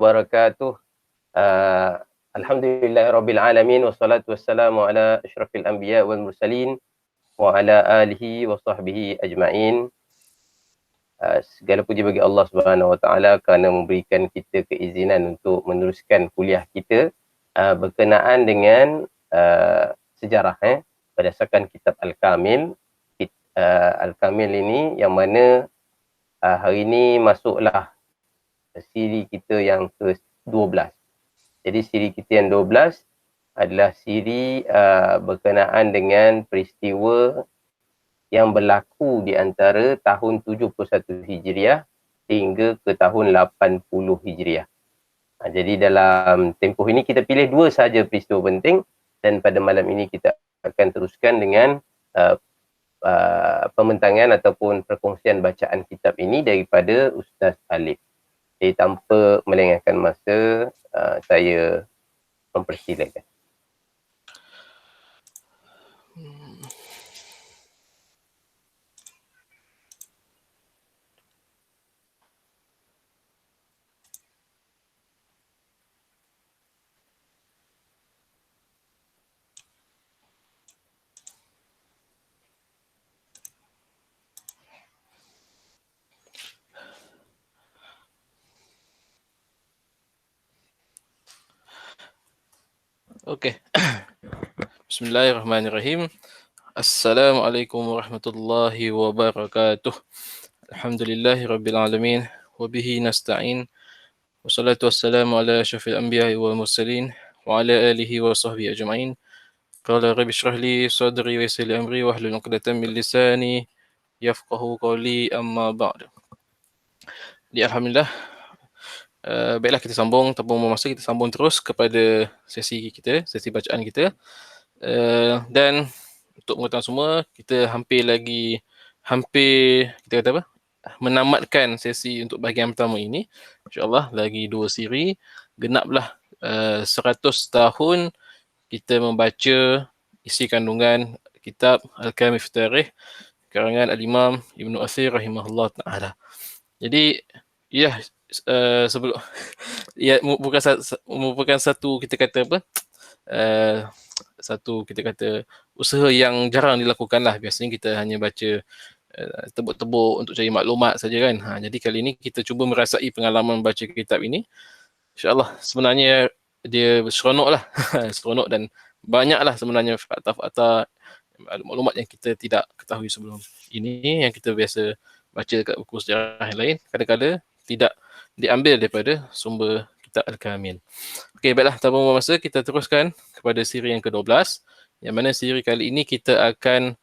wabarakatuh. Alhamdulillahirabbil alamin wassalatu wassalamu ala asyrafil anbiya wal mursalin wa ala alihi wa sahbihi ajma'in. Segala puji bagi Allah Subhanahu wa taala kerana memberikan kita keizinan untuk meneruskan kuliah kita berkenaan dengan sejarah berdasarkan kitab Al-Kamil. Al-Kamil ini yang mana hari ini masuklah siri kita yang ke-12. Jadi siri kita yang 12 adalah siri berkenaan dengan peristiwa yang berlaku di antara tahun 71 Hijriah hingga ke tahun 80 Hijriah. Jadi dalam tempoh ini kita pilih dua sahaja peristiwa penting dan pada malam ini kita akan teruskan dengan pembentangan ataupun perkongsian bacaan kitab ini daripada Ustaz Alif. Jadi tanpa melengahkan masa, saya mempersilakan. Okey. Bismillahirrahmanirrahim. Assalamualaikum warahmatullahi wabarakatuh. Alhamdulillahirabbil alamin wa bihi nasta'in. Wassalatu wassalamu ala asyrafil anbiya'i wal mursalin wa ala alihi wa sahbihi ajma'in. Qala rabbi shrah li sadri wa yassir li amri wahlul 'uqdatam min lisani yafqahu qawli, amma ba'd. Jadi alhamdulillah, baiklah kita sambung tanpa membuang masa, kita sambung terus kepada sesi kita, sesi bacaan kita. Dan untuk pengetahuan semua, kita kita kata apa? Menamatkan sesi untuk bahagian pertama ini. InsyaAllah lagi 2 siri, genaplah 100 tahun kita membaca isi kandungan kitab Al-Kamil fi Tarikh karangan Al-Imam Ibn Athir rahimahullah ta'ala. Jadi, ya, sebelum ia merupakan satu kita kata apa? Satu kita kata usaha yang jarang dilakukan lah. Biasanya kita hanya baca tebuk-tebuk untuk cari maklumat saja kan. Jadi kali ini kita cuba merasai pengalaman baca kitab ini. InsyaAllah sebenarnya dia seronok lah. Seronok dan banyaklah sebenarnya fakta-fakta, maklumat yang kita tidak ketahui sebelum ini, yang kita biasa baca dekat buku sejarah yang lain, kadang-kadang tidak diambil daripada sumber kitab Al-Kamil. Okey, baiklah, tanpa membuang masa, kita teruskan kepada siri yang ke-12, yang mana siri kali ini kita akan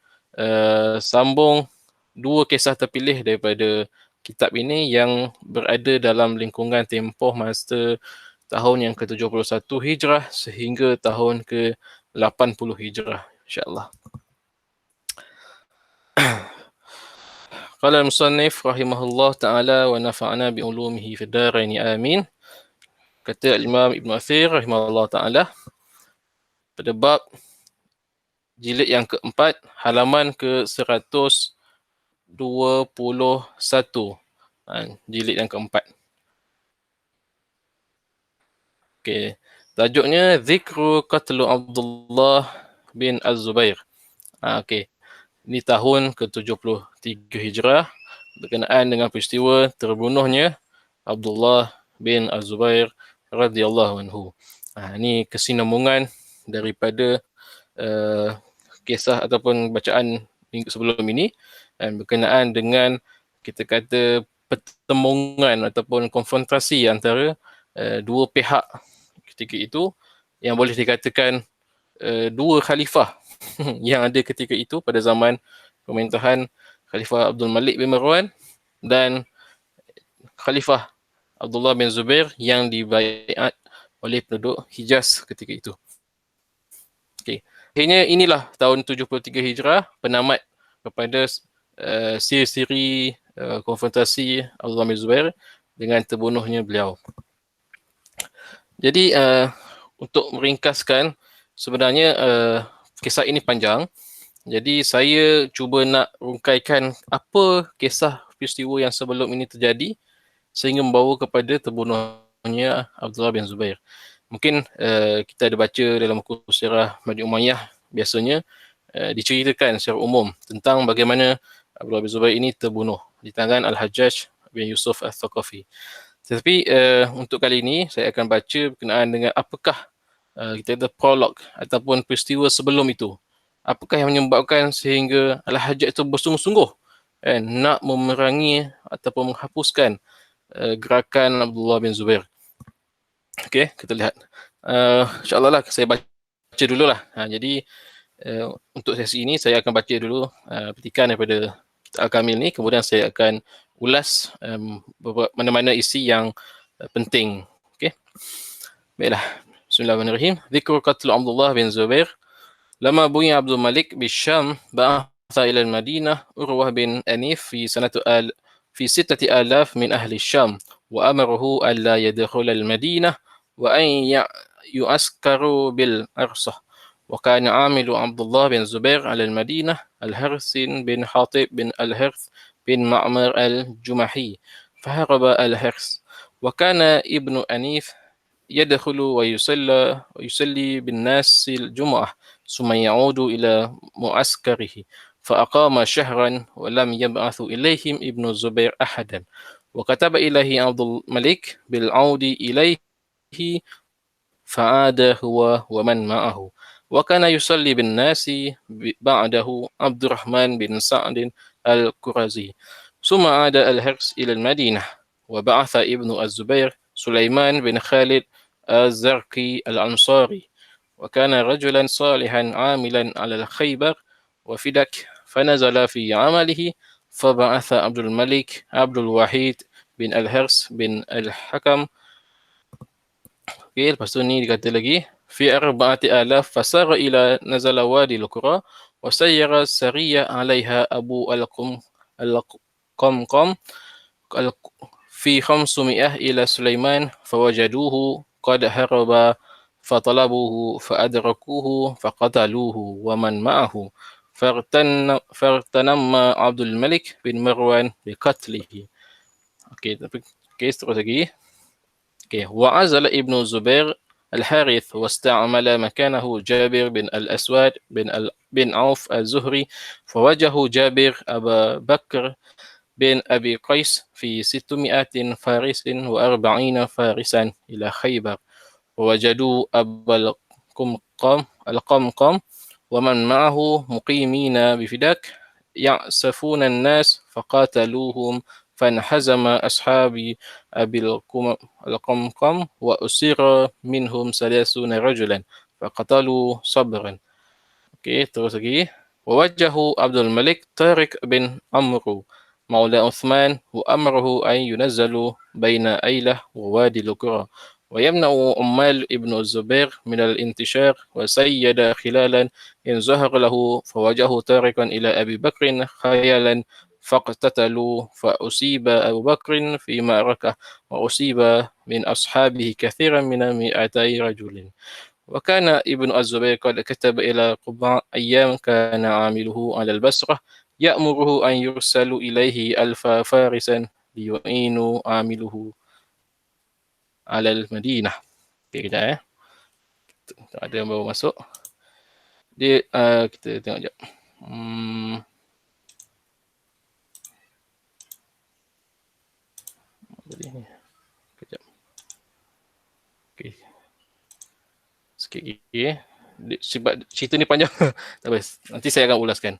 sambung dua kisah terpilih daripada kitab ini yang berada dalam lingkungan tempoh masa tahun yang ke-71 Hijrah sehingga tahun ke-80 Hijrah, insyaAllah. Qala al-musannif rahimahullah ta'ala wa nafa'ana bi'ulumihi fid dharain amin. Kata Imam Ibn Athir rahimahullah ta'ala pada bab jilid yang keempat, halaman ke-121, jilid yang keempat. Okey, tajuknya Zikru Qatlu Abdullah bin Az-Zubair. Okey, ini tahun ke-73 Hijrah berkenaan dengan peristiwa terbunuhnya Abdullah bin Az-Zubair radhiyallahu anhu. Ini kesinambungan daripada kisah ataupun bacaan minggu sebelum ini berkenaan dengan kita kata pertemuan ataupun konfrontasi antara dua pihak ketika itu yang boleh dikatakan dua khalifah yang ada ketika itu pada zaman pemerintahan Khalifah Abdul Malik bin Marwan dan Khalifah Abdullah bin Zubair yang dibaiat oleh penduduk Hijaz ketika itu. Okey. Akhirnya inilah tahun 73 Hijrah penamat kepada siri-siri konfrontasi Abdullah bin Zubair dengan terbunuhnya beliau. Jadi untuk meringkaskan, sebenarnya kisah ini panjang. Jadi saya cuba nak rungkaikan apa kisah peristiwa yang sebelum ini terjadi sehingga membawa kepada terbunuhnya Umayyah Abdullah bin Zubair. Mungkin kita ada baca dalam buku sirah Bani Umayyah, biasanya diceritakan secara umum tentang bagaimana Abdullah bin Zubair ini terbunuh di tangan Al-Hajjaj bin Yusuf Al-Thaqafi. Tetapi untuk kali ini saya akan baca berkenaan dengan apakah kita ada prolog ataupun peristiwa sebelum itu. Apakah yang menyebabkan sehingga Al-Hajjaj itu bersungguh-sungguh nak memerangi ataupun menghapuskan gerakan Abdullah bin Zubair. Okey, kita lihat. InsyaAllah lah saya baca dululah. Jadi untuk sesi ini saya akan baca dulu petikan daripada Kitab Al-Kamil ni, kemudian saya akan ulas mana-mana isi yang penting. Okey. Baiklah. Bismillahirrahmanirrahim. Zikru qatl Abdullah bin Zubair. Lama bunya Abdul Malik bisyam ba'atha ila al-Madinah Urwah bin Anif في 6,000 من أهل الشام وأمره ألا يدخل المدينة وأن يعسكروا بالأرصة. وكان عامل عبد الله بن زبير على المدينة الحارث بن حاطب بن الحارث بن معمر الجمحي، فهرب الحارث. وكان ابن أنيف يدخل ويصلي بالناس الجمعة ثم يعود إلى معسكره، فأقام شهرا ولم يبعث إليهم ابن الزبير أحدا. وكتب إليه عبد الملك بالعود إليه فعاد هو ومن معه. وكان يصلي بالناس بعده عبد الرحمن بن سعد الكرزي. ثم عاد الحرس إلى المدينة وبعث ابن الزبير سليمان بن خالد الزرقي الأنصاري، وكان رجلا صالحا عاملا على الخيبر وفدك، فنزل في عمله فبعث عبد الملك عبد الوحيد bin Al-Hars bin Al-Hakam. Okay, lepas tu ni dikata lagi fi 4,000 fasara ila nazala wadi al-Qura wa sayyara sariya 'alaiha Abu al-Qamqam fi 500 ila Sulaiman fawajaduhu qad haraba fatalabuhu faadrakuhu faqataluhu wa man ma'ahu fartanamma Abdul Malik bin Marwan biqatlihi. Okey, terus lagi. Okey, wa'azala Ibnu Zubair Al-Harith wasta'amala makanahu Jabir bin Al-Aswad bin Auf Al-Zuhri fawajahu Jabir Abu Bakr bin Abi Qais fi 600 farisin wa 40 farisan ila Khaybar. ووجدوا أبا القمقم ومن معه مقيمين بفداك يعسفون الناس فقاتلوهم فانهزم أصحاب أبي القمقم وأسر منهم 30 رجلا فقتلوا صبرا. Okay, terus lagi. ووجهوا عبد الملك طارق بن عمرو مولى عثمان وأمره أن ينزلوا بين أيلة ووادي القرى ويمنع عمال ابن الزبير من الانتشار وسيد خلالا إن ظهر له فوجه طارقا إلى أبي بكر خيالا فاقتتلوا فأصيب أبو بكر في معركة وأصيب من أصحابه كثيرا من 200 رجل. وكان ابن الزبير قد كتب إلى قبع أيام كان عامله على البصرة يأمره أن يرسل إليه 1000 فارسا ليعينوا عامله على المدينة. Okay, kejap ada yang baru masuk. Dia kita tengok sekejap. Kejap. Okay. Sikit lagi. Sebab cerita ni panjang. Tak apa. Nanti saya akan ulaskan.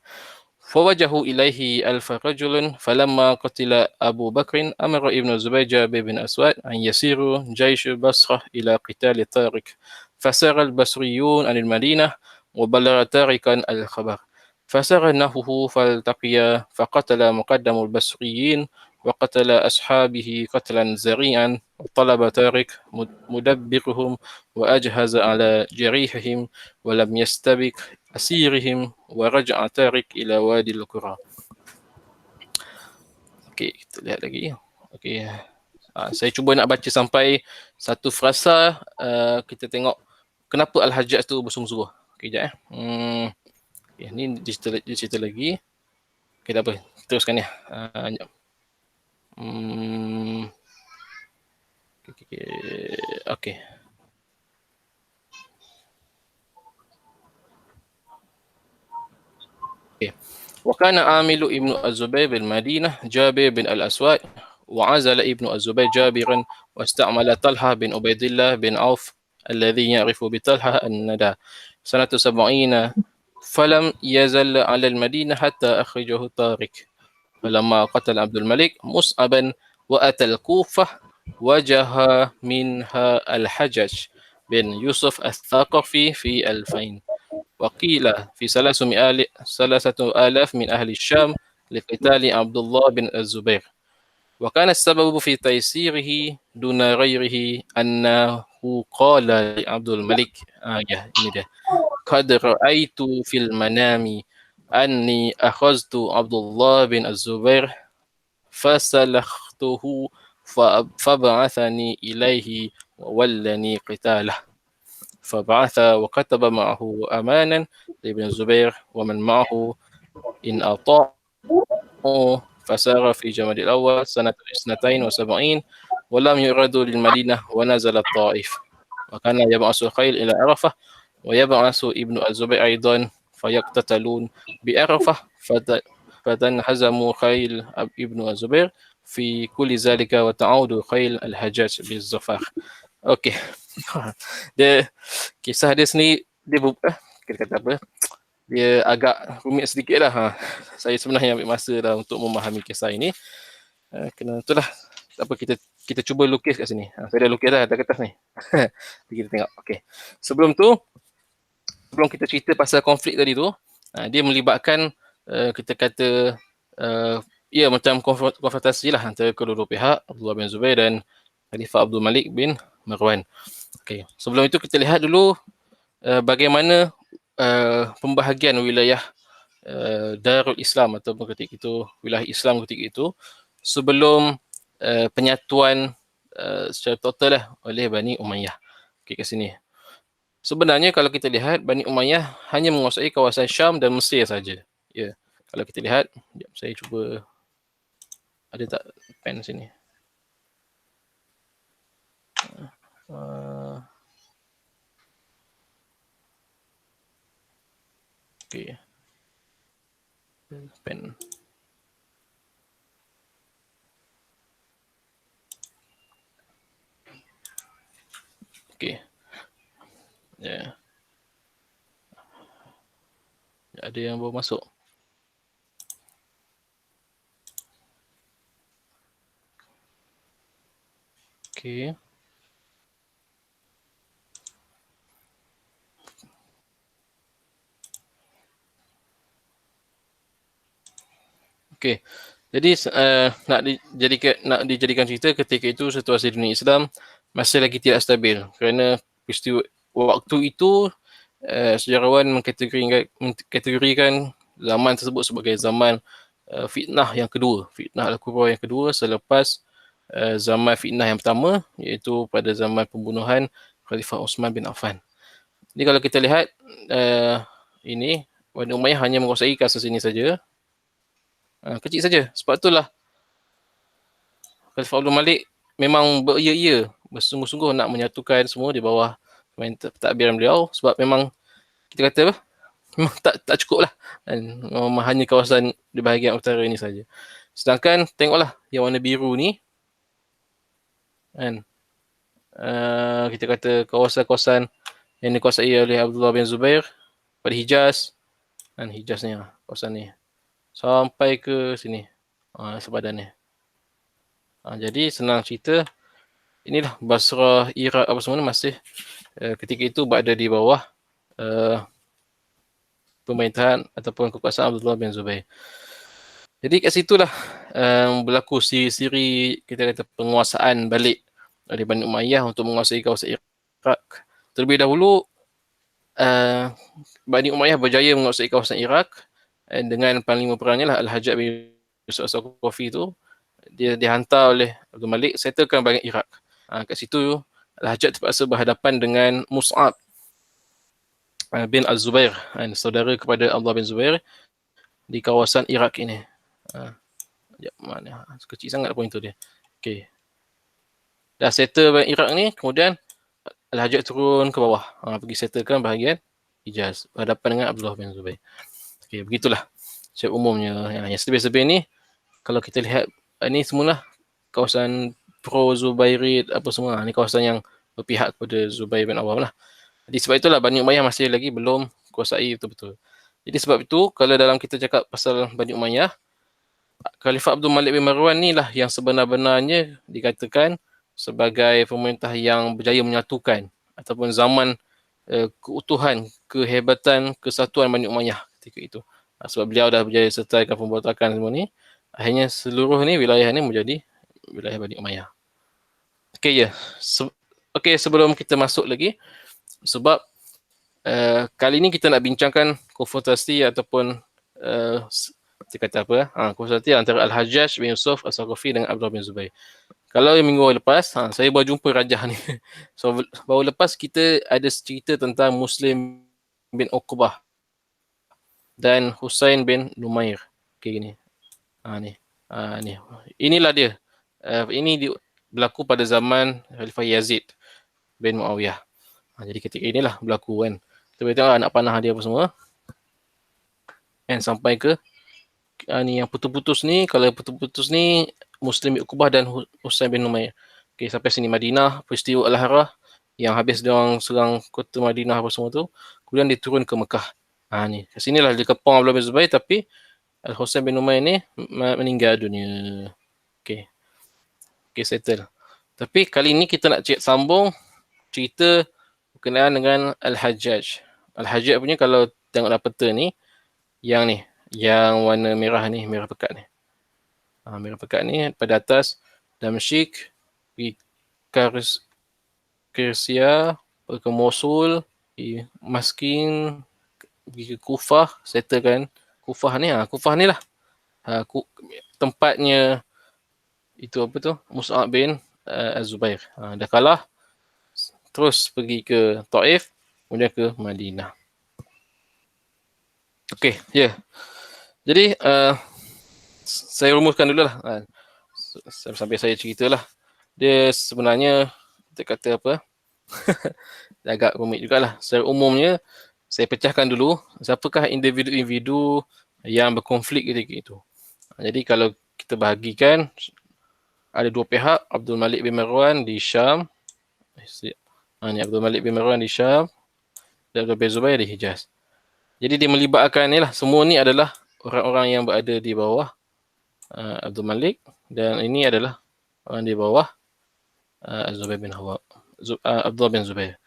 فوجهوا إليه 1000 رجل فلما قتل أبو بكر أمر ابن الزبير جابر بن أسود أن يسيروا جيش البصرة إلى قتال طارق فسار البصريون عن المدينة وبلغ طارقا الخبر فسار نحوه فالتقيا فقتل مقدم البصريين وقتل أصحابه قتلا ذريعا وطلب طارق مدبرهم وأجهز على جريحهم ولم يستبق أسيرهم ورجع طارق إلى وادي القرى. Okey, kita lihat lagi. Okey. Saya cuba nak baca sampai satu frasa, kita tengok kenapa Al-Hajjaj tu bersungguh-sungguh. Okey, sekejap Okay, ni dia cerita lagi. Okey, tak apa. Teruskan ya. Okey. وكان عامل ابن الزبير بالمدينة جابر بن الأسود، وعزل ابن الزبير جابرا واستعمل طلحة بن عبيد الله بن عوف الذي يعرف بطلحة الندى سنة 70، فلم يزل على المدينة حتى أخرجه طارق. فلما قتل عبد الملك مصعبا وأتى الكوفة وجه منها الحجاج بن يوسف الثقفي في 2000، وقيل في 300,000 من أهل الشام لقتال عبد الله بن الزبير. وكان السبب في تيسيره دون غيره أنه قال لعبد الملك ini dia, قد رأيت في المنام أني أخذت عبد الله بن الزبير فسلخته فبعثني إليه وولني قتاله، فبعث وكتب معه أمانا لابن الزبير ومن معه إن أطاعوا، فسار في جماد الأول سنة 72 ولم يردوا للمدينة ونزل الطائف. وكان يبعث الخيل إلى عرفة ويبعث ابن الزبير أيضا فيقتتلون بعرفة فتنهزم خيل ابن الزبير في كل ذلك وتعود خيل الحجاج بالزفاف. Okey. Dia kisah dia sendiri dia kita kata apa? Dia agak rumit sedikit lah. Saya sebenarnya ambil masa dah untuk memahami kisah ini. Kena itulah apa kita cuba lukis kat sini. Saya dah lukis dah atas kertas ni. Kita tengok. Okey. Sebelum kita cerita pasal konflik tadi tu, dia melibatkan kita kata ya macam konfrontasi lah antara kedua-dua pihak, Abdullah bin Zubair dan Khalifah Abdul Malik bin Marwan. Okay. Sebelum itu kita lihat dulu bagaimana pembahagian wilayah Darul Islam ataupun ketika itu wilayah Islam ketika itu sebelum penyatuan secara total lah oleh Bani Umayyah. Okay, kat sini. Sebenarnya kalau kita lihat Bani Umayyah hanya menguasai kawasan Syam dan Mesir saja. Ya. Kalau kita lihat, saya cuba ada tak pen sini. Okay. Pen. Okay. Ya. Ada yang baru masuk. Okay. Okey. Jadi nak dijadikan cerita ketika itu situasi dunia Islam masih lagi tidak stabil kerana peristiwa waktu itu sejarawan mengkategorikan zaman tersebut sebagai zaman fitnah yang kedua, fitnah al-kubra yang kedua selepas zaman fitnah yang pertama iaitu pada zaman pembunuhan Khalifah Osman bin Affan. Jadi kalau kita lihat ini Bani Umayyah hanya menguasai kawasan sini saja. Kecil saja. Sebab itulah Khalifah Abdul Malik memang beria-ia, bersungguh-sungguh nak menyatukan semua di bawah pentadbiran beliau sebab memang kita kata apa? Memang tak cukup lah. Hanya kawasan di bahagian utara ini saja. Sedangkan tengoklah yang warna biru ni kan. Kita kata kawasan-kawasan yang dikuasai oleh Abdullah bin Zubair pada Hijaz dan Hijaz ni kawasan ni sampai ke sini sepadan ni. Jadi senang cerita inilah Basrah, Iraq apa semua masih ketika itu berada di bawah pemerintahan ataupun kekuasaan Abdullah bin Zubair. Jadi kat situlah berlaku siri-siri kita kata penguasaan balik dari Bani Umayyah untuk menguasai kawasan Iraq. Terlebih dahulu Bani Umayyah berjaya menguasai kawasan Iraq dengan panglima perangnya lah Al-Hajjaj bin Yusuf Al-Thaqafi tu. Dia dihantar oleh Abdul Malik settlekan bahagian Iraq. Kat situ Al-Hajjaj terpaksa berhadapan dengan Mus'ab bin Al-Zubair, saudara kepada Abdullah bin Zubair di kawasan Iraq ini. Mana? Kecil sangat pointer dia. Okey. dah settle Iraq ni, kemudian Al-Hajjaj turun ke bawah, pergi settlekan bahagian Hijaz berhadapan dengan Abdullah bin Zubair. Okay, begitulah secara umumnya. Yang sebir-sebir ni kalau kita lihat ni semualah kawasan pro Zubairid apa semua, ni kawasan yang berpihak kepada Zubair bin Awam lah. Jadi sebab itulah Bani Umayyah masih lagi belum kuasai betul-betul. Jadi sebab itu kalau dalam kita cakap pasal Bani Umayyah, Khalifah Abdul Malik bin Marwan ni lah yang sebenar-benarnya dikatakan sebagai pemerintah yang berjaya menyatukan ataupun zaman keutuhan, kehebatan, kesatuan Bani Umayyah ketika itu. Sebab beliau dah berjaya sertakan pemberontakan semua ni, akhirnya seluruh ni wilayah ni menjadi wilayah Bani Umayyah. Okey ya. Okey, sebelum kita masuk lagi, sebab kali ni kita nak bincangkan konfrontasi ataupun kita kata apa, konfrontasi antara Al-Hajjaj bin Yusuf As-Saqafi dengan Abdullah bin Zubair. Kalau yang minggu lepas, saya baru jumpa Rajah ni. So, baru lepas kita ada cerita tentang Muslim bin Uqbah dan Husain bin Numair. Okay, gini. Ni. Inilah dia. Ini berlaku pada zaman Khalifah Yazid bin Muawiyah. Jadi ketika inilah berlaku kan. Kita boleh tengok anak panah dia apa semua. And sampai ke ni yang putus-putus ni, kalau putus-putus ni Muslim bin Uqbah dan Husain bin Numair. Okay, sampai sini Madinah, peristiwa Al-Harrah yang habis dia orang serang kota Madinah apa semua tu, kemudian dia turun ke Mekah. Ni, kat sinilah dia kepung Abdullah bin Zubair, tapi Husain bin Numair ni meninggal dunia. Okay, settle. Tapi kali ni kita nak sambung cerita berkenaan dengan Al-Hajjaj. Al-Hajjaj punya kalau tengok dalam peta ni, yang warna merah ni, merah pekat ni. Merah pekat ni pada atas Damsyik, Persia, ke Mosul, Maskin, pergi ke Kufah, settlekan Kufah ni. Kufah ni lah tempatnya itu apa tu, Mus'ab bin Az-Zubair. Dah kalah, terus pergi ke Taif, kemudian ke Madinah. Okey, ya. Jadi saya rumuskan dulu lah. Sampai saya ceritalah. Dia sebenarnya kita kata apa? Agak rumit jugalah. Secara umumnya saya pecahkan dulu siapakah individu-individu yang berkonflik ketika itu. Jadi kalau kita bahagikan ada dua pihak, Abdul Malik bin Marwan di Syam. Ni Abdul Malik bin Marwan di Syam dan Abdul bin Zubair di Hijaz. Jadi dia melibatkan ni lah, semua ni adalah orang-orang yang berada di bawah Abdul Malik, dan ini adalah orang di bawah Zubair bin Awam, Abdullah bin Zubair.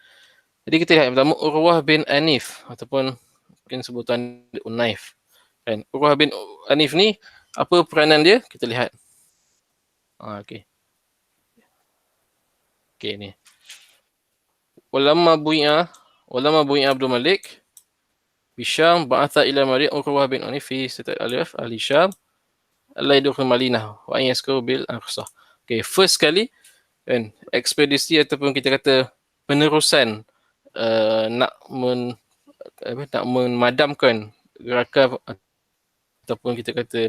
Jadi kita lihat yang pertama Urwah bin Anif ataupun mungkin sebutan Unaif. Kan? Urwah bin Anif ni apa peranan dia? Kita lihat. Okey. Okey ni. Ulama bui'a Abdul Malik Bisham ba'atha ila Maryam Urwah bin Anif fi sitat alif ahli Syam Allah yadkhul Madinah wa an yaskuru bil Aqsa. Okey, first kali kan ekspedisi ataupun kita kata penerusan nak memadamkan gerakan ataupun kita kata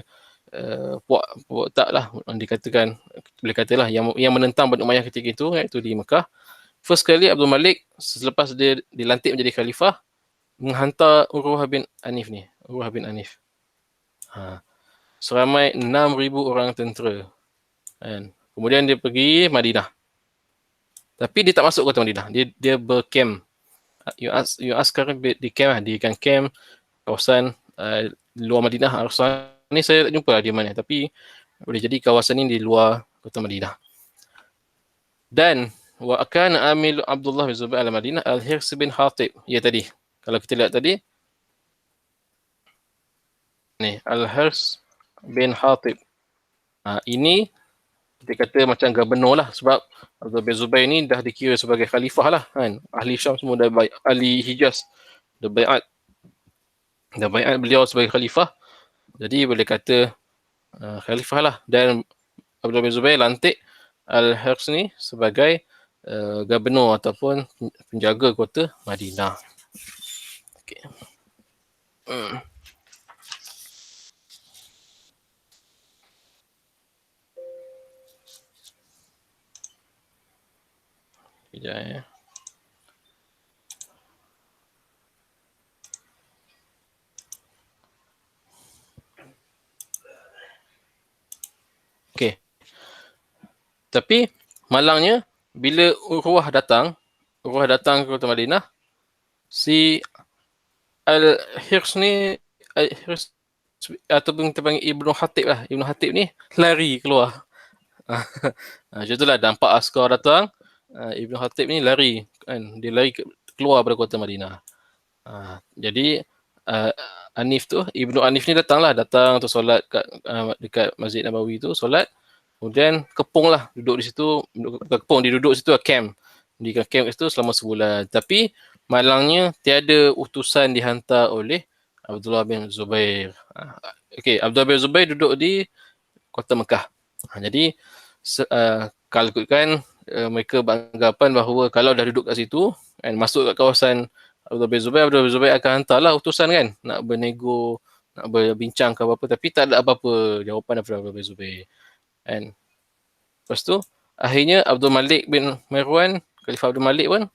puak tak lah dikatakan, boleh katalah yang menentang Bani Umayyah ketika itu, iaitu di Mekah. First kali Abdul Malik selepas dia dilantik menjadi khalifah menghantar Urwah bin Anif ni, seramai 6,000 orang tentera. Kan? Kemudian dia pergi Madinah. Tapi dia tak masuk kota Madinah. Dia bercamp. Sekarang di camp lah. Dia kan camp kawasan luar Madinah. Kawasan ni saya tak jumpa lah di mana. Tapi boleh jadi kawasan ni di luar kota Madinah. Dan wa akan amil Abdullah bin Zubair al-Madinah al-Hirs bin Hatib. Ya tadi. Kalau kita lihat tadi. Ni. Al-Hirs bin Hatib. Ini kita kata macam gubernur lah, sebab Abdullah bin Zubair ni dah dikira sebagai khalifah lah kan. Ahli Syam semua dah baik, ahli Hijaz dah baiat beliau sebagai khalifah. Jadi boleh kata khalifah lah. Dan Abdullah bin Zubair lantik Al-Hirs ni sebagai gubernur ataupun penjaga kota Madinah. Okay. Sekejap ya. Okey. Tapi malangnya bila Urwah datang ke Kota Madinah, si Al-Hirs ni, Al-Hirs ataupun kita panggil Ibnu Hatib lah. Ibnu Hatib ni lari keluar. Macam itulah nampak askar datang, Ibnu Hatib ni lari kan, dia lari keluar pada Kota Madinah. Jadi Anif tu, Ibnu Anif ni datang tu solat dekat Masjid Nabawi tu, solat. Kemudian kepung lah, duduk di situ, dia duduk di situ camp. Di camp itu selama sebulan. Tapi malangnya tiada utusan dihantar oleh Abdullah bin Zubair. Okey, Abdullah bin Zubair duduk di Kota Mekah. Jadi kalau ikutkan mereka beranggapan bahawa kalau dah duduk kat situ dan masuk kat kawasan Abdullah bin Zubair akan hantarlah utusan kan, nak bernego, nak berbincang ke apa-apa, tapi tak ada apa-apa jawapan daripada Abdullah bin Zubair. Kan? Lepas tu, akhirnya Abdul Malik bin Marwan, Khalifah Abdul Malik pun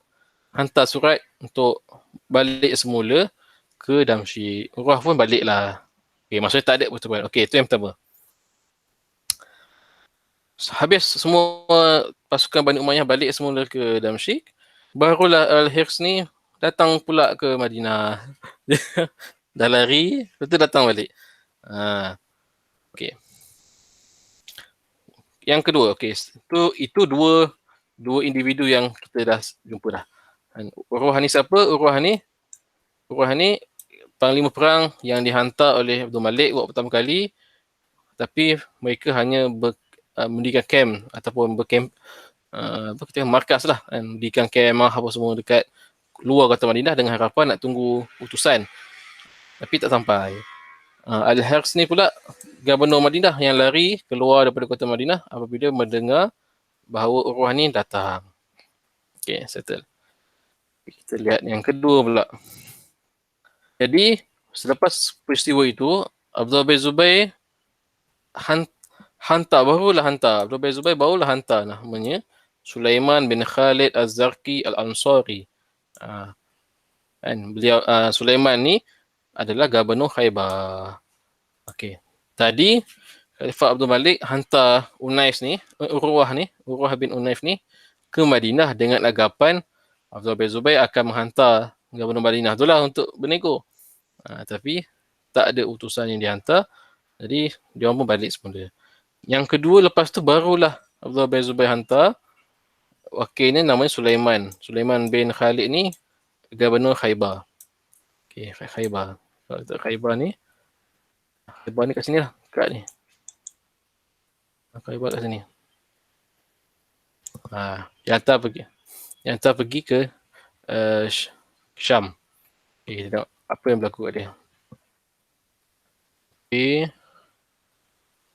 hantar surat untuk balik semula ke Damsyik. Urwah pun baliklah. Okay, maksudnya tak ada pertubuhan. Okey, itu yang pertama. Habis semua pasukan Bani Umayyah balik semula ke Damsyik, barulah Al-Hirs ni datang pula ke Madinah. Dah lari, lepas tu datang balik. Okey. Yang kedua, okey, itu dua individu yang kita dah jumpa dah. Urwah ni siapa? Urwah ni panglima perang yang dihantar oleh Abdul Malik waktu pertama kali, tapi mereka hanya mendirikan camp ataupun berkamp, markas lah, mendirikan kemah apa semua dekat luar Kota Madinah dengan harapan nak tunggu utusan, tapi tak sampai. Al-Hirs ni pula Gubernur Madinah yang lari keluar daripada Kota Madinah apabila mendengar bahawa Urwah ni datang. Okay, settle. Kita lihat yang kedua pula. Jadi selepas peristiwa itu, Abdullah bin Zubair barulah hantar namanya Sulaiman bin Khalid Az-Zarqi Al-Ansari. Beliau Sulaiman ni adalah Gubernur Khaybar. Okey. Tadi Khalifah Abdul Malik hantar Urwah bin Unaif ni ke Madinah dengan anggapan Abdullah bin Zubair akan menghantar Gubernur Madinah itulah untuk bernego. Tapi tak ada utusan yang dihantar. Jadi dia orang pun balik semula. Yang kedua lepas tu barulah Abdullah bin Zubair hantar wakilnya namanya Sulaiman bin Khalid ni Gubernur Khaybar. Okey, Khaybar. Kalau tak Khaybar ni kat sini lah, kat ni. Khaybar kat sini. Yang hantar pergi ke Syam. Okey, tengok apa yang berlaku kat dia.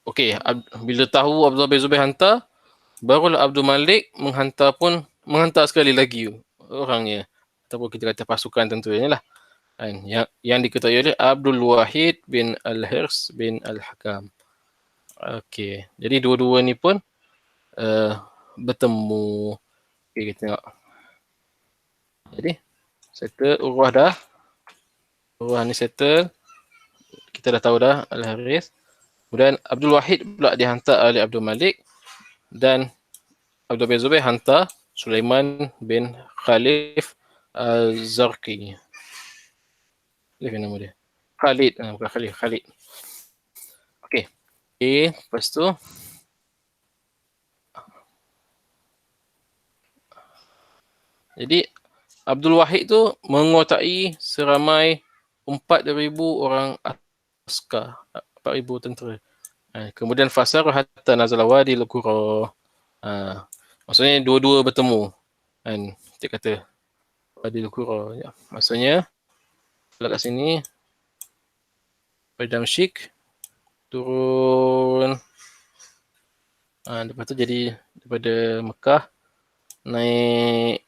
Okey, bila tahu Abdullah bin Zubair hantar, barulah Abdul Malik menghantar sekali lagi orangnya, ataupun kita kata pasukan tentunya lah. Yang diketahui oleh Abdul Wahid bin Al-Hirs bin Al-Hakam. Okey, jadi dua-dua ni pun bertemu. Okey, kita tengok. Jadi settle, Urwah ni settle. Kita dah tahu dah Al-Haris. Kemudian Abdul Wahid pula dihantar oleh Abdul Malik dan Abdul bin Zubair hantar Sulaiman bin Khalif Al-Zarqi. Apa nama dia? Khalid. Bukan Khalid. Okey. Lepas tu jadi Abdul Wahid tu menguasai seramai 4,000 orang askar, 4,000 tentera. Kemudian fasar hatta nazala wadi al-Qura. Maksudnya dua-dua bertemu. Kita kata wadi al-Qura. Ya. Maksudnya kalau kat sini pada Damsyik turun, lepas tu jadi daripada Mekah naik.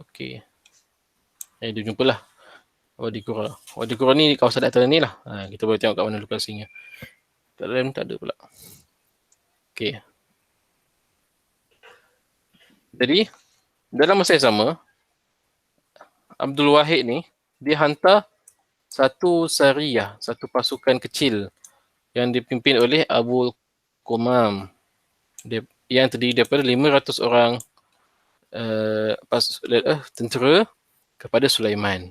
Okey. Dia jumpalah Wadi Qura. Wadi Qura ni kawasan atas ni lah. Kita boleh tengok kat mana lokasinya. Kat dalam tak ada pula. Okey. Jadi dalam masa yang sama, Abdul Wahid ni dia hantar satu sariyah, satu pasukan kecil yang dipimpin oleh Abu Qumam. Yang terdiri daripada 500 orang tentera kepada Sulaiman.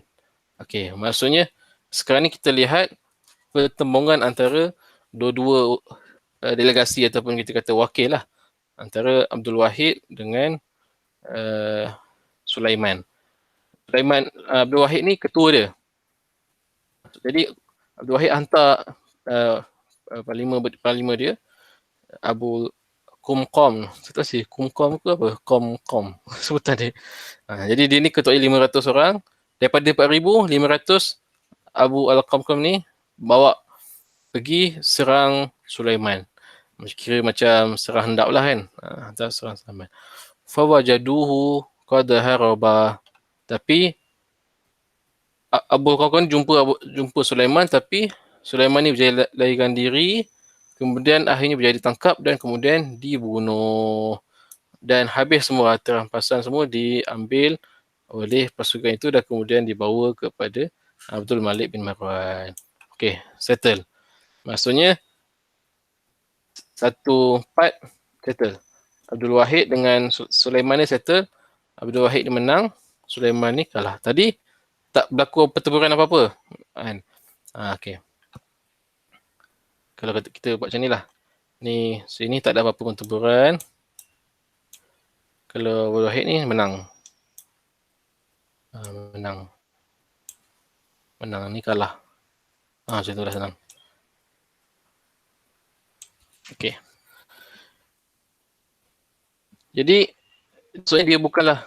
Okey, maksudnya sekarang ni kita lihat pertembungan antara dua-dua delegasi ataupun kita kata wakil lah antara Abdul Wahid dengan Sulaiman. Abdul Wahid ni ketua dia. Jadi Abdul Wahid hantar panglima dia Abu Kumkom. Saya tahu sih Kumkom ke apa? Komkom sebutan dia. Jadi dia ni ketua 500 orang. Daripada 4,500 Abu Al-Qamqam ni bawa pergi serang Sulaiman. Kira macam serang hendak lah kan. Hantar serang Sulaiman. Fawajaduhu qad haraba. Tapi Abu Al-Qamqam jumpa Sulaiman, tapi Sulaiman ni berjaya larikan diri. Kemudian akhirnya berjaya ditangkap dan kemudian dibunuh. Dan habis semua harta rampasan semua diambil oleh pasukan itu dan kemudian dibawa kepada Abdul Malik bin Marwan. Okey, settle. Maksudnya satu part settle. Abdul Wahid dengan Sulaiman ni settle. Abdul Wahid ni menang, Sulaiman ni kalah. Tadi tak berlaku pertempuran apa-apa. Kan? Okey. Kalau kita buat macam ni lah. Ni, sini tak ada apa-apa pertempuran. Kalau Abdul Wahid ni menang. Menang ni kalah. Macam tu lah senang. Okey. Jadi soalnya dia bukanlah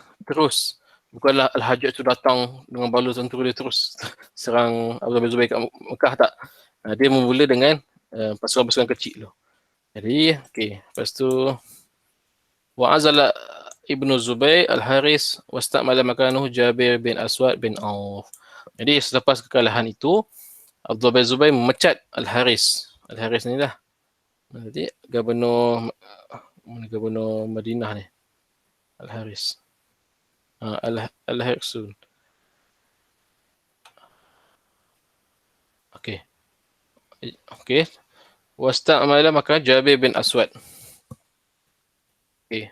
Al-Hajjaj tu datang dengan bala tentera dia terus serang Abdullah bin Zubair kat Mekah, tak. Dia memula dengan pasukan-pasukan kecil tu. Jadi okey, lepas tu wa'azala Ibnu Zubair Al-Haris wastamala makanuhu Jabir bin Aswad bin Auf. Jadi selepas kekalahan itu Abdullah bin Zubair memecat Al-Haris. Al-Haris ni lah. Jadi gubernur Madinah ni. Al-Haris. Al-Harsun. Okey. Okey. Wasta'mala maka Jabir bin Aswad. Okey.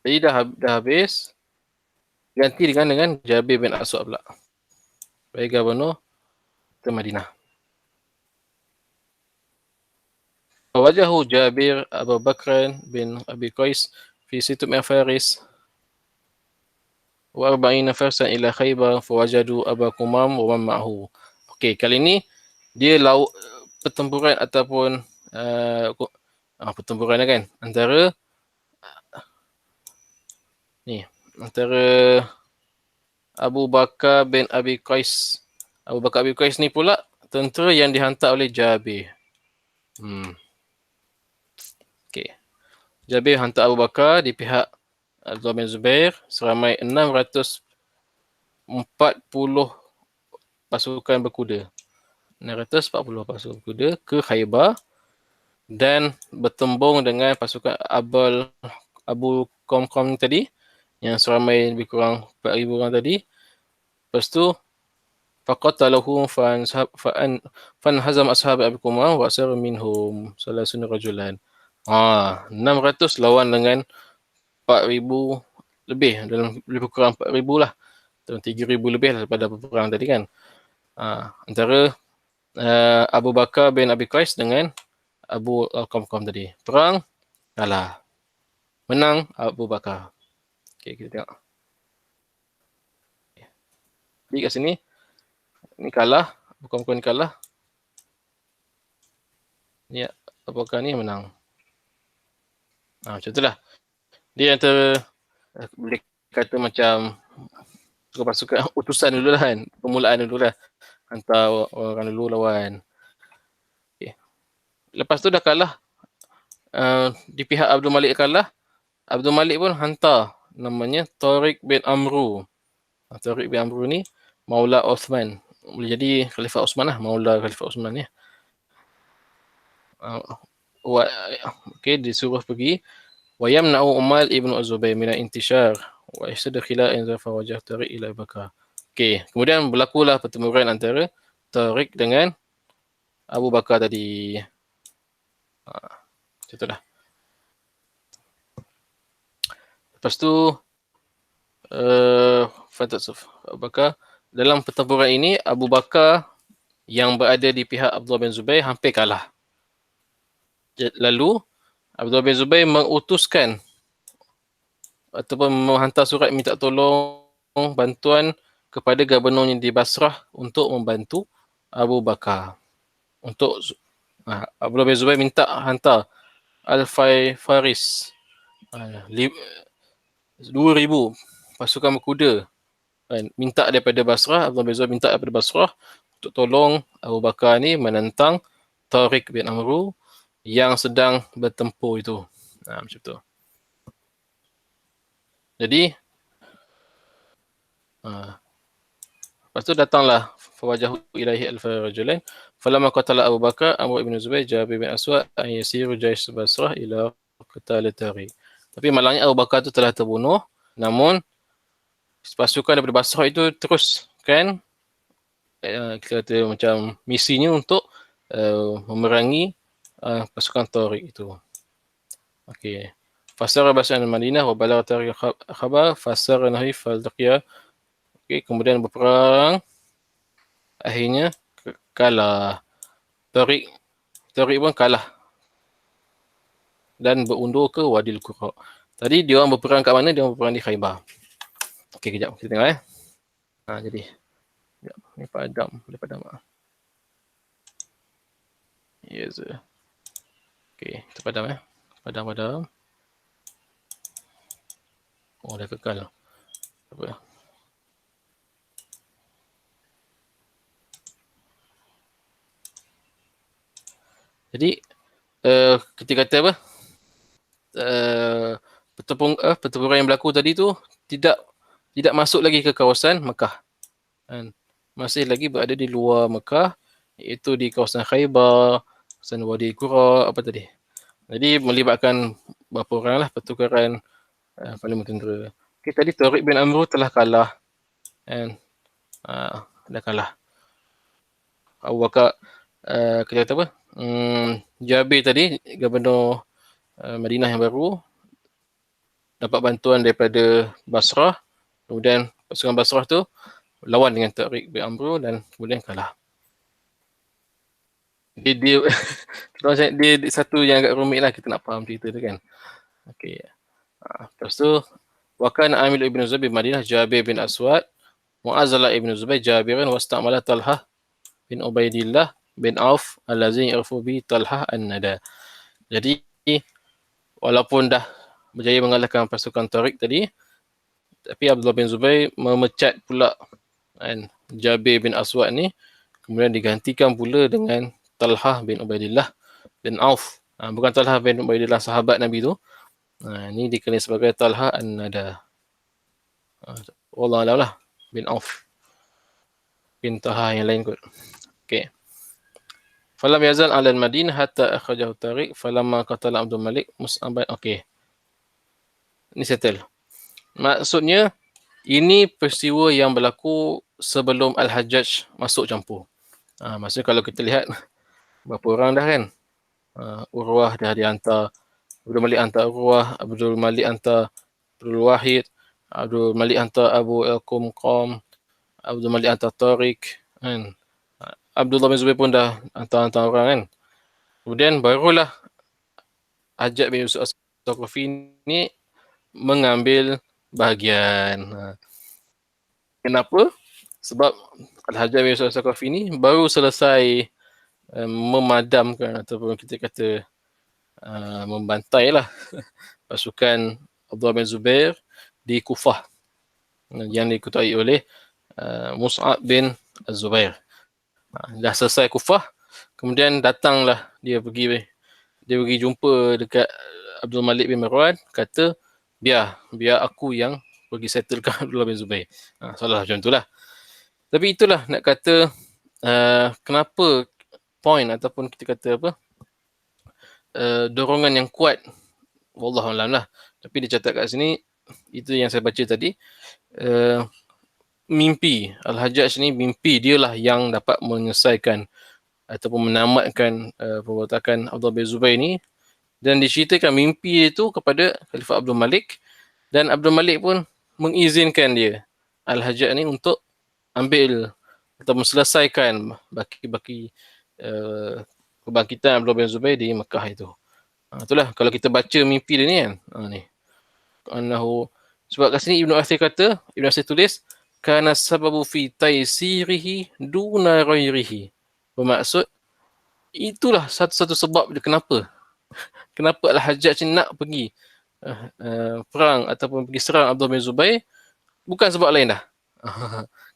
Jadi dah habis. Ganti dengan Jabir bin Aswad pula. Sebagai gubernur ke Madinah. Wajahu Jabir Abu Bakr bin Abi Qais fi situ min Faris wa 40 farsan ila Khaybar fawajadu Abu Qumam wa man ma'ahu. Okey, kali ni dia pertempuran ataupun pertempuran kan antara Abu Bakar bin Abi Qais. Abu Bakar bin Abi Qais ni pula tentera yang dihantar oleh Jabir. Okey. Jabir hantar Abu Bakar di pihak Abdullah bin Zubair seramai 640 pasukan berkuda. 640 pasukan berkuda ke Khaybar dan bertembung dengan pasukan Abu Qamqam tadi yang seramai lebih kurang 4,000 orang tadi. Lepas tu faqatalahu fanhazam ashab Abu Qamqam wa asar minhum salasun rajulan. 600 lawan dengan 4,000 lebih, dalam lebih kurang 4,000 lah. Dalam 3,000 lebih lah daripada perang tadi kan. Antara Abu Bakar bin Abi Qais dengan Abu Al-Qamqam tadi. Perang, kalah. Menang Abu Bakar. Okey, kita tengok. Jadi kat sini, ni kalah. Abu Qamqam ni kalah. Ni Abu Bakar ni menang. Macam tu lah. Dia antara boleh kata macam pasukan utusan dulu lah kan. Permulaan dulu lah. Hantar orang dulu lawan. Okay. Lepas tu dah kalah. Di pihak Abdul Malik kalah. Abdul Malik pun hantar namanya Tariq bin Amru. Tariq bin Amru ni Maula Osman. Boleh jadi Khalifah Osman lah. Maula Khalifah Osman ni. Okay, disuruh pergi ويمنع أمال ابن الزبير من الانتشار ويستدخل إن ظرف وجه Tariq ila Bakar. Okey, kemudian berlakulah pertempuran antara Tariq dengan Abu Bakar tadi. Macam itulah. Lepas tu Abu Bakar, dalam pertempuran ini Abu Bakar yang berada di pihak Abdullah bin Zubair hampir kalah. Lalu Abdullah bin Zubair mengutuskan ataupun menghantar surat minta tolong bantuan kepada gubernurnya di Basrah untuk membantu Abu Bakar. Untuk Abdullah bin Zubair minta hantar Al-Fai Faris 2,000 pasukan berkuda, minta daripada Basrah. Abdullah bin Zubair minta daripada Basrah untuk tolong Abu Bakar ni menentang Tariq bin Amru yang sedang bertempur itu. Macam tu. Jadi lepas tu datanglah fawajahu ilaihi al-rajulain falamma qatala Abu Bakar Amr ibn Zubair Jabir bin Aswad an yasiru jaysh Basrah ila qital Tariq. Tapi malangnya Abu Bakar tu telah terbunuh, namun pasukan daripada Basrah itu teruskan kita kata macam misinya untuk memerangi pasukan Tariq itu. Okey. Fasara Basran al-Madinah wa balagha Tariq khabar fasara nahi faltaqiya. Okey, kemudian berperang, akhirnya kalah. Tariq pun kalah dan berundur ke Wadil Qura. Tadi dia orang berperang kat mana? Dia orang berperang di Khaybar. Okey, kejap kita tengok jadi sekejap. Ni padam, boleh padam yes. Okey, kita padam padam. Oh, dah kekal. Apa? Jadi kita kata apa? Pertempuran yang berlaku tadi tu tidak masuk lagi ke kawasan Mekah. Masih lagi berada di luar Mekah, iaitu di kawasan Khaybar, kawasan Wadi Qura, apa tadi. Jadi melibatkan berapa orang lah pertukaran parlimen tentera. Okay, tadi Tariq bin Amru telah kalah. Dah kalah. Abu Bakar, kita kata apa? Jabir tadi, gubernur Madinah yang baru, dapat bantuan daripada Basrah. Kemudian pasukan Basrah tu lawan dengan Tariq bin Amru dan kemudian kalah. Dia satu yang agak rumit lah, kita nak faham cerita tu kan. Okey. Lepas tu Wakan Amil ibn Zubair bin Madinah Jabir bin Aswad Mu'azzalah ibn Zubair Jabiran wastamala Talhah bin Ubaidillah bin Auf al-Lazin yarfu bi Talhah an-Nada. Jadi walaupun dah berjaya mengalahkan pasukan Tariq tadi, tapi Abdullah bin Zubair memecat pula Jabir bin Aswad ni, kemudian digantikan pula dengan Talhah bin Ubaidillah bin Auf. Bukan Talhah bin Ubaidillah sahabat Nabi tu. Ini dikenali sebagai Talhah an-Nada. Wallah alam lah, bin Auf. Bin Talhah yang lain kot. Okey. Falam yazal ala al-Madinah hatta akhrajahu Tariq falamma qatala Abdul Malik Mus'ab. Okey. Ini settle. Maksudnya ini peristiwa yang berlaku sebelum Al-Hajjaj masuk campur. Maksudnya kalau kita lihat berapa orang dah kan. Urwah dah dihantar, Abdul Malik hantar Urwah, Abdul Malik hantar Abdul Wahid, Abdul Malik hantar Abu Al-Qumqam, Abdul Malik hantar Tariq kan. Abdullah bin Zubair pun dah hantar orang kan. Kemudian barulah Hajjaj bin Yusuf As-Saqafi ni mengambil bahagian. Kenapa? Sebab Al-Hajjaj bin Yusuf As-Saqafi ni baru selesai memadamkan ataupun kita kata membantai lah pasukan Abdullah bin Zubair di Kufah yang dikutai oleh Mus'ab bin Az-Zubair. Dah selesai Kufah, kemudian datanglah dia pergi jumpa dekat Abdul Malik bin Marwan, kata biar aku yang pergi settlekan Abdullah bin Zubair. Salah macam itulah. Tapi itulah nak kata kenapa point ataupun kita kata apa, dorongan yang kuat Wallahualam lah. Tapi dia catat kat sini, itu yang saya baca tadi, mimpi Al-Hajjaj ni, mimpi dialah yang dapat menyelesaikan ataupun menamatkan pemberontakan Abdullah bin Zubair ni, dan diceritakan mimpi itu kepada Khalifah Abdul Malik, dan Abdul Malik pun mengizinkan dia, Al-Hajjaj ni, untuk ambil atau menyelesaikan baki-baki kebangkitan Abdullah bin Zubair di Mekah itu. Itulah kalau kita baca mimpi dia ni kan. Ni. Sebab kat sini Ibn Athir kata, Ibn Athir tulis, kana sababu fi taysirihi duna ghairihi. Bermaksud, itulah satu-satu sebab dia kenapa Al-Hajjaj nak pergi perang ataupun pergi serang Abdullah bin Zubair, bukan sebab lain dah.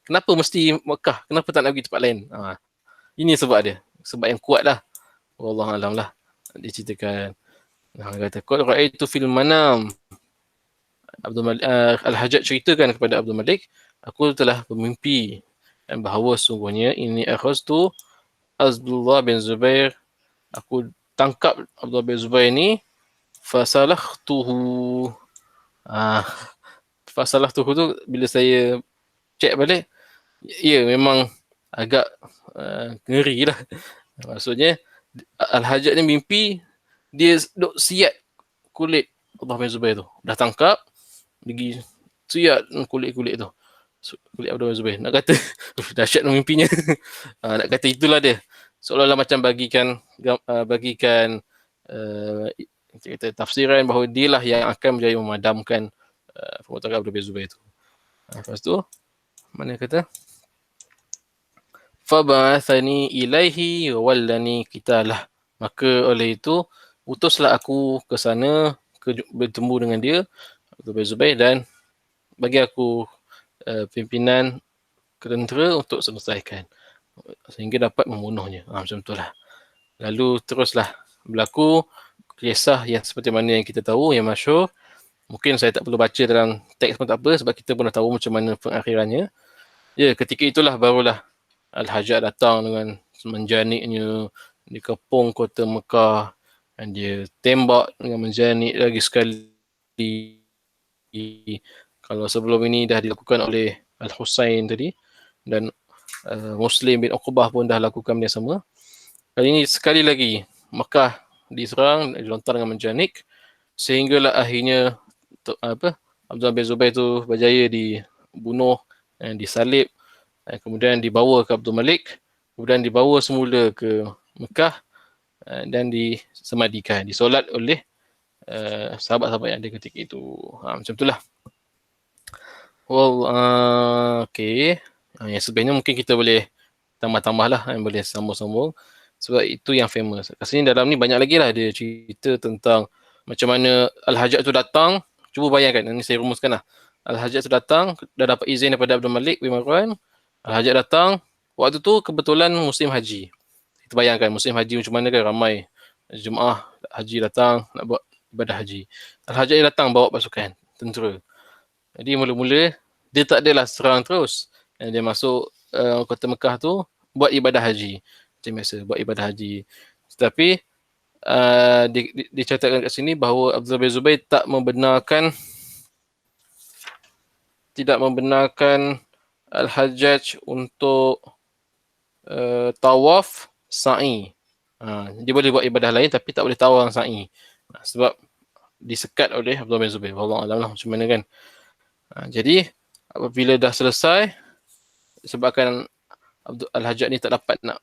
Kenapa mesti Mekah? Kenapa tak nak pergi tempat lain? Ini sebab dia. Sebab yang kuat lah. Wallahualam lah. Dia ceritakan. Dia kata, qad ra'aitu fil manam. Al-Hajjaj ceritakan kepada Abdul Malik, aku telah bermimpi dan bahawa sungguhnya ini akhaztu Abdullah bin Zubair, aku tangkap Abdullah bin Zubair ni, fasalahtuhu. Fasalahtuhu tu bila saya cek balik, ya memang agak ngeri lah. Maksudnya Al-Hajjaj ni mimpi dia duk siat kulit Abdullah bin Zubair tu. Dah tangkap, pergi siat kulit-kulit tu. Kulit Abdullah bin Zubair. Nak kata, dahsyat mimpinya. Nak kata itulah dia. Seolah-olah macam bagikan kita tafsiran bahawa dialah yang akan berjaya memadamkan pemberontakan Abdullah bin Zubair itu. Lepas tu, mana kata? Faba'athani ilaihi wallani qitalah. Maka oleh itu, utuslah aku ke sana, bertemu dengan dia, Abdullah bin Zubair, dan bagi aku pimpinan tentera untuk selesaikan sehingga dapat membunuhnya. Macam itulah. Lalu teruslah berlaku kisah yang seperti mana yang kita tahu, yang masyhur. Mungkin saya tak perlu baca dalam teks pun tak apa, sebab kita pun dah tahu macam mana pengakhirannya. Ya, ketika itulah barulah Al-Hajjaj datang dengan menjaniknya, dikepung kota Mekah, dan dia tembak dengan menjanik lagi sekali. Kalau sebelum ini dah dilakukan oleh Al-Husain tadi, dan Muslim bin Uqbah pun dah lakukan yang sama. Kali ini sekali lagi Mekah diserang, dilontar dengan menjanik, sehinggalah akhirnya Abdullah bin Zubair tu berjaya dibunuh dan disalib, dan kemudian dibawa ke Abdul Malik, kemudian dibawa semula ke Mekah dan disemadikan, disolat oleh sahabat-sahabat yang ada ketika itu. Macam itulah. Okay. Yang sebenarnya mungkin kita boleh tambah-tambah lah, boleh sambung-sambung, sebab itu yang famous. Kat sini dalam ni banyak lagi lah dia cerita tentang macam mana Al-Hajjaj tu datang. Cuba bayangkan, ini saya rumuskan lah. Al-Hajjaj tu datang, dah dapat izin daripada Abdul Malik bin Marwan. Al-Hajjaj datang, waktu tu kebetulan musim haji. Kita bayangkan musim haji macam mana kan, ramai jemaah haji datang nak buat ibadah haji. Al-Hajjaj datang bawa pasukan tentera. Jadi mula-mula dia tak adalah serang terus. Dia masuk kota Mekah tu buat ibadah haji. Macam biasa, buat ibadah haji. Tetapi dicatatkan kat sini bahawa Abdullah bin Zubair tidak membenarkan Al-Hajjaj untuk tawaf sa'i. Dia boleh buat ibadah lain tapi tak boleh tawaf sa'i. Sebab disekat oleh Abdullah bin Zubair. Wallahualam lah macam mana kan. Jadi apabila dah selesai, sebabkan Al-Hajjaj ni tak dapat nak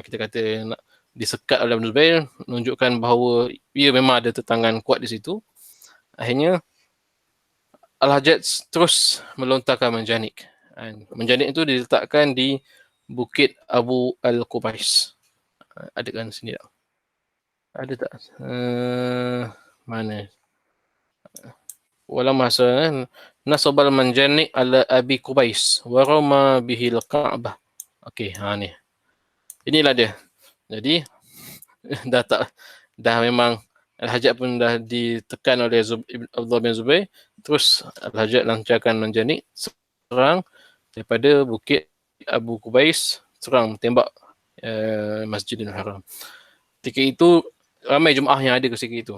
kita kata nak disekat oleh Abdul Zubair, menunjukkan bahawa ia memang ada tertangan kuat di situ. Akhirnya Al-Hajjaj terus melontarkan menjanik. Menjanik itu diletakkan di Bukit Abu Al-Qubais. Ada kan sini tak? Ada tak? Mana? Walam masa nasabal manjanik ala Abi Qubais wa rama bihil Ka'bah. Okey, ni. Inilah dia. Jadi dah memang Al-Hajjaj pun dah ditekan oleh Abdullah bin Zubair. Terus Al-Hajjaj lancarkan menjanik, serang daripada Bukit Abu Qubais, serang tembak Masjidil Haram. Ketika itu ramai jemaah yang ada ketika itu.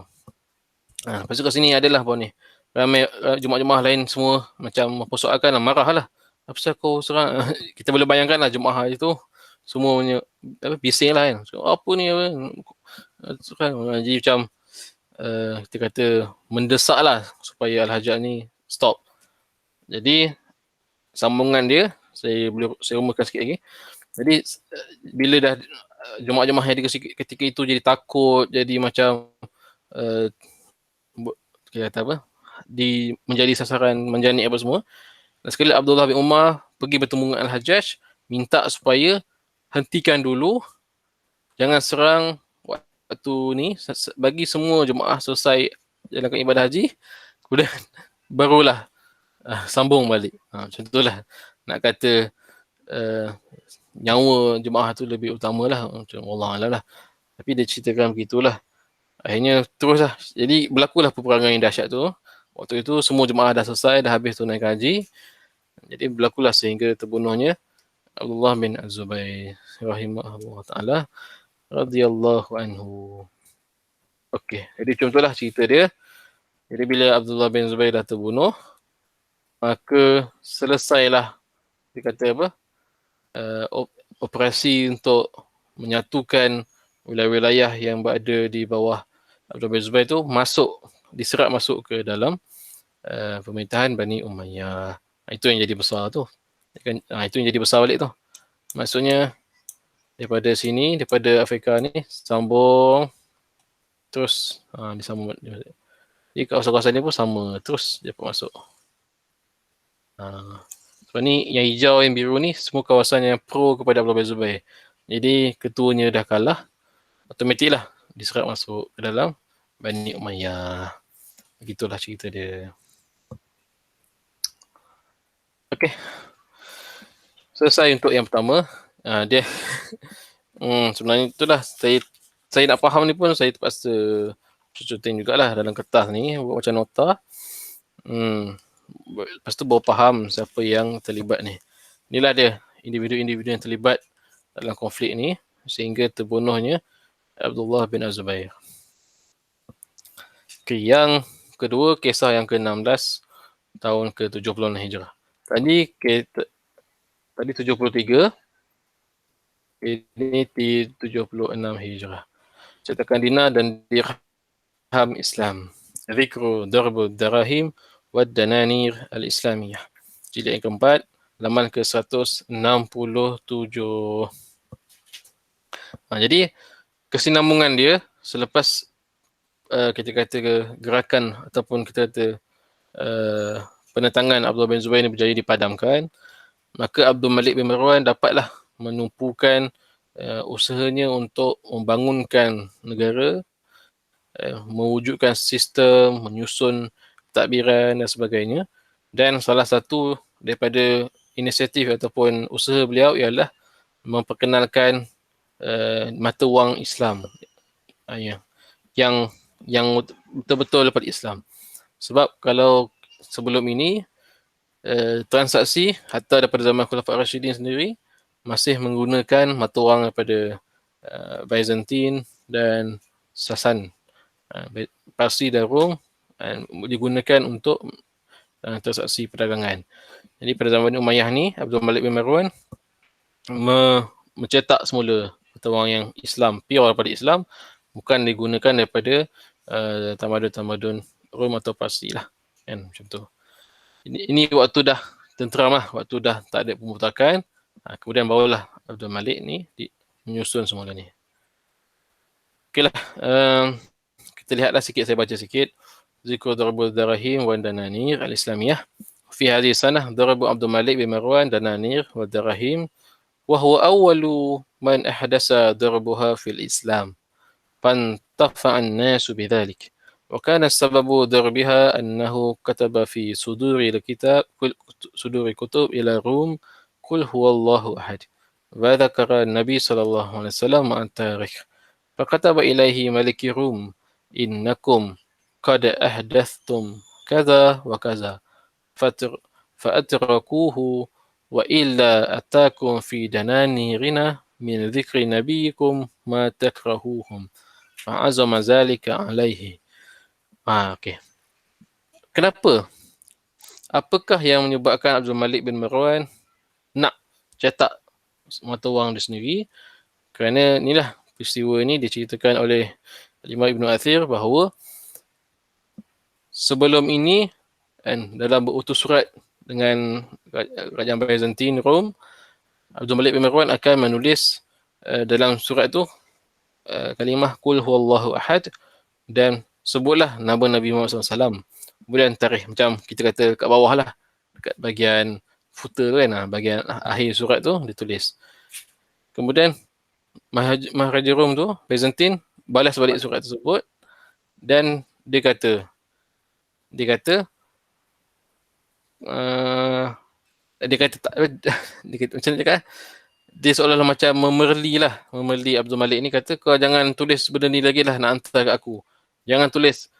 Lepas tu kat sini adalah apa ni, ramai jemaah-jemaah lain semua macam persoalkan lah, marah lah. Apa pasal kau serang? Kita boleh bayangkan lah jemaah itu semuanya bising lah kan. So, apa ni apa? Kan, jadi macam kita kata mendesak lah supaya Al-Hajjaj ni stop. Jadi sambungan dia saya rumuskan sikit lagi. Jadi bila dah jemaah-jemaah yang ketika itu jadi takut, jadi macam kita kata apa, menjadi sasaran menjanik apa semua. Dan sekali Abdullah bin Umar pergi bertemu dengan Al-Hajjaj, minta supaya hentikan dulu, jangan serang waktu ni, bagi semua jemaah selesai jalankan ibadah haji, kemudian barulah sambung balik. Macam itulah nak kata nyawa jemaah tu lebih utama lah, macam Allah Alam lah. Tapi dia ceritakan begitulah. Akhirnya teruslah. Jadi berlakulah peperangan yang dahsyat tu. Waktu itu semua jemaah dah selesai, dah habis tunaikan haji. Jadi berlakulah sehingga terbunuhnya Abdullah bin Az-Zubair rahimahullah ta'ala radhiyallahu anhu. Okey, jadi contohlah cerita dia. Jadi bila Abdullah bin Zubair dah terbunuh, maka selesailah dia kata apa? Operasi untuk menyatukan wilayah-wilayah yang berada di bawah Abdullah bin Zubair tu diserap masuk ke dalam pemerintahan Bani Umayyah. Itu yang jadi besar tu. Itu yang jadi besar balik tu. Maksudnya daripada sini, daripada Afrika ni sambung terus disambung. Jadi kawasan-kawasan ni pun sama, terus dapat masuk. Sebab ni yang hijau, yang biru ni semua kawasan yang pro kepada Abdullah bin Zubair. Jadi ketuanya dah kalah, automatik lah diserap masuk ke dalam Bani Umayyah. Begitulah cerita dia. Okey. Selesai untuk yang pertama. Dia sebenarnya itulah saya nak faham ni pun saya terpaksa cucutin jugalah dalam kertas ni, buat macam nota. Lepas tu baru faham siapa yang terlibat ni. Inilah dia individu-individu yang terlibat dalam konflik ni sehingga terbunuhnya Abdullah bin Az-Zubair. Okay, yang kedua, kisah yang ke-16 tahun ke-76 Hijrah. Tadi 73, ini 76 Hijrah. Cetakan dinar dan dirham Islam. Zikru darbu darahim wad dananir al-islamiyah. Jilid yang keempat, halaman ke-167. Jadi kesinambungan dia selepas kita kata gerakan ataupun kita kata penentangan Abdullah bin Zubair ini berjaya dipadamkan, maka Abdul Malik bin Marwan dapatlah menumpukan usahanya untuk membangunkan negara, mewujudkan sistem, menyusun takbiran dan sebagainya. Dan salah satu daripada inisiatif ataupun usaha beliau ialah memperkenalkan mata wang Islam yang betul-betul daripada Islam. Sebab kalau sebelum ini transaksi hatta daripada zaman Khulafaur Rasyidin sendiri masih menggunakan mata wang daripada Byzantine dan Sasan, Parsi dan Rom, digunakan untuk transaksi perdagangan. Jadi pada zaman Umayyah ni, Abdul Malik bin Marwan mencetak semula mata wang yang Islam, pure daripada Islam, bukan digunakan daripada tamadun-tamadun Rom atau Parsi lah, kan, macam tu. Ini waktu dah tenteram lah, waktu dah tak ada pemberontakan, kemudian barulah Abdul Malik ni menyusun semula ni. Okeylah, kita lihatlah sikit, saya baca sikit. Zikru darabul darahim wa dananir al-islamiyah. Fi hadhihi sanah darabu Abdul Malik bin Marwan dananir wa darahim wa huwa awwalu man ahdasa darabuha fil Islam. فانتفع الناس بذلك وكان السبب ضربها أنه كتب في صدور كتب إلى الروم قل هو الله أحد وذكر النبي صلى الله عليه وسلم عن تاريخ فكتب إليه ملك الروم إنكم قد أحدثتم كذا وكذا فأتركوه وإلا أتاكم في دنانيرنا من ذكر نبيكم ما تكرهوهم فعزم ذلك عليه Okey. Kenapa? Apakah yang menyebabkan Abdul Malik bin Marwan nak cetak mata wang dia sendiri? Kerana inilah peristiwa ini diceritakan oleh Imam Ibn Athir bahawa sebelum ini kan, dalam berutus surat dengan kerajaan Byzantine Rom, Abdul Malik bin Marwan akan menulis dalam surat tu kalimah Qul huwallahu ahad dan sebutlah nama Nabi Muhammad SAW. Kemudian tarikh macam kita kata kat bawah lah, dekat bahagian footer tu kan, bahagian akhir surat tu ditulis. Kemudian Maharaja Rom tu, Byzantine, balas balik surat tersebut dan dia kata dia kata macam mana cakap, dia seolah-olah macam memerli Abdul Malik ni, kata kau jangan tulis benda ni lagi lah nak hantar kat aku. Jangan tulis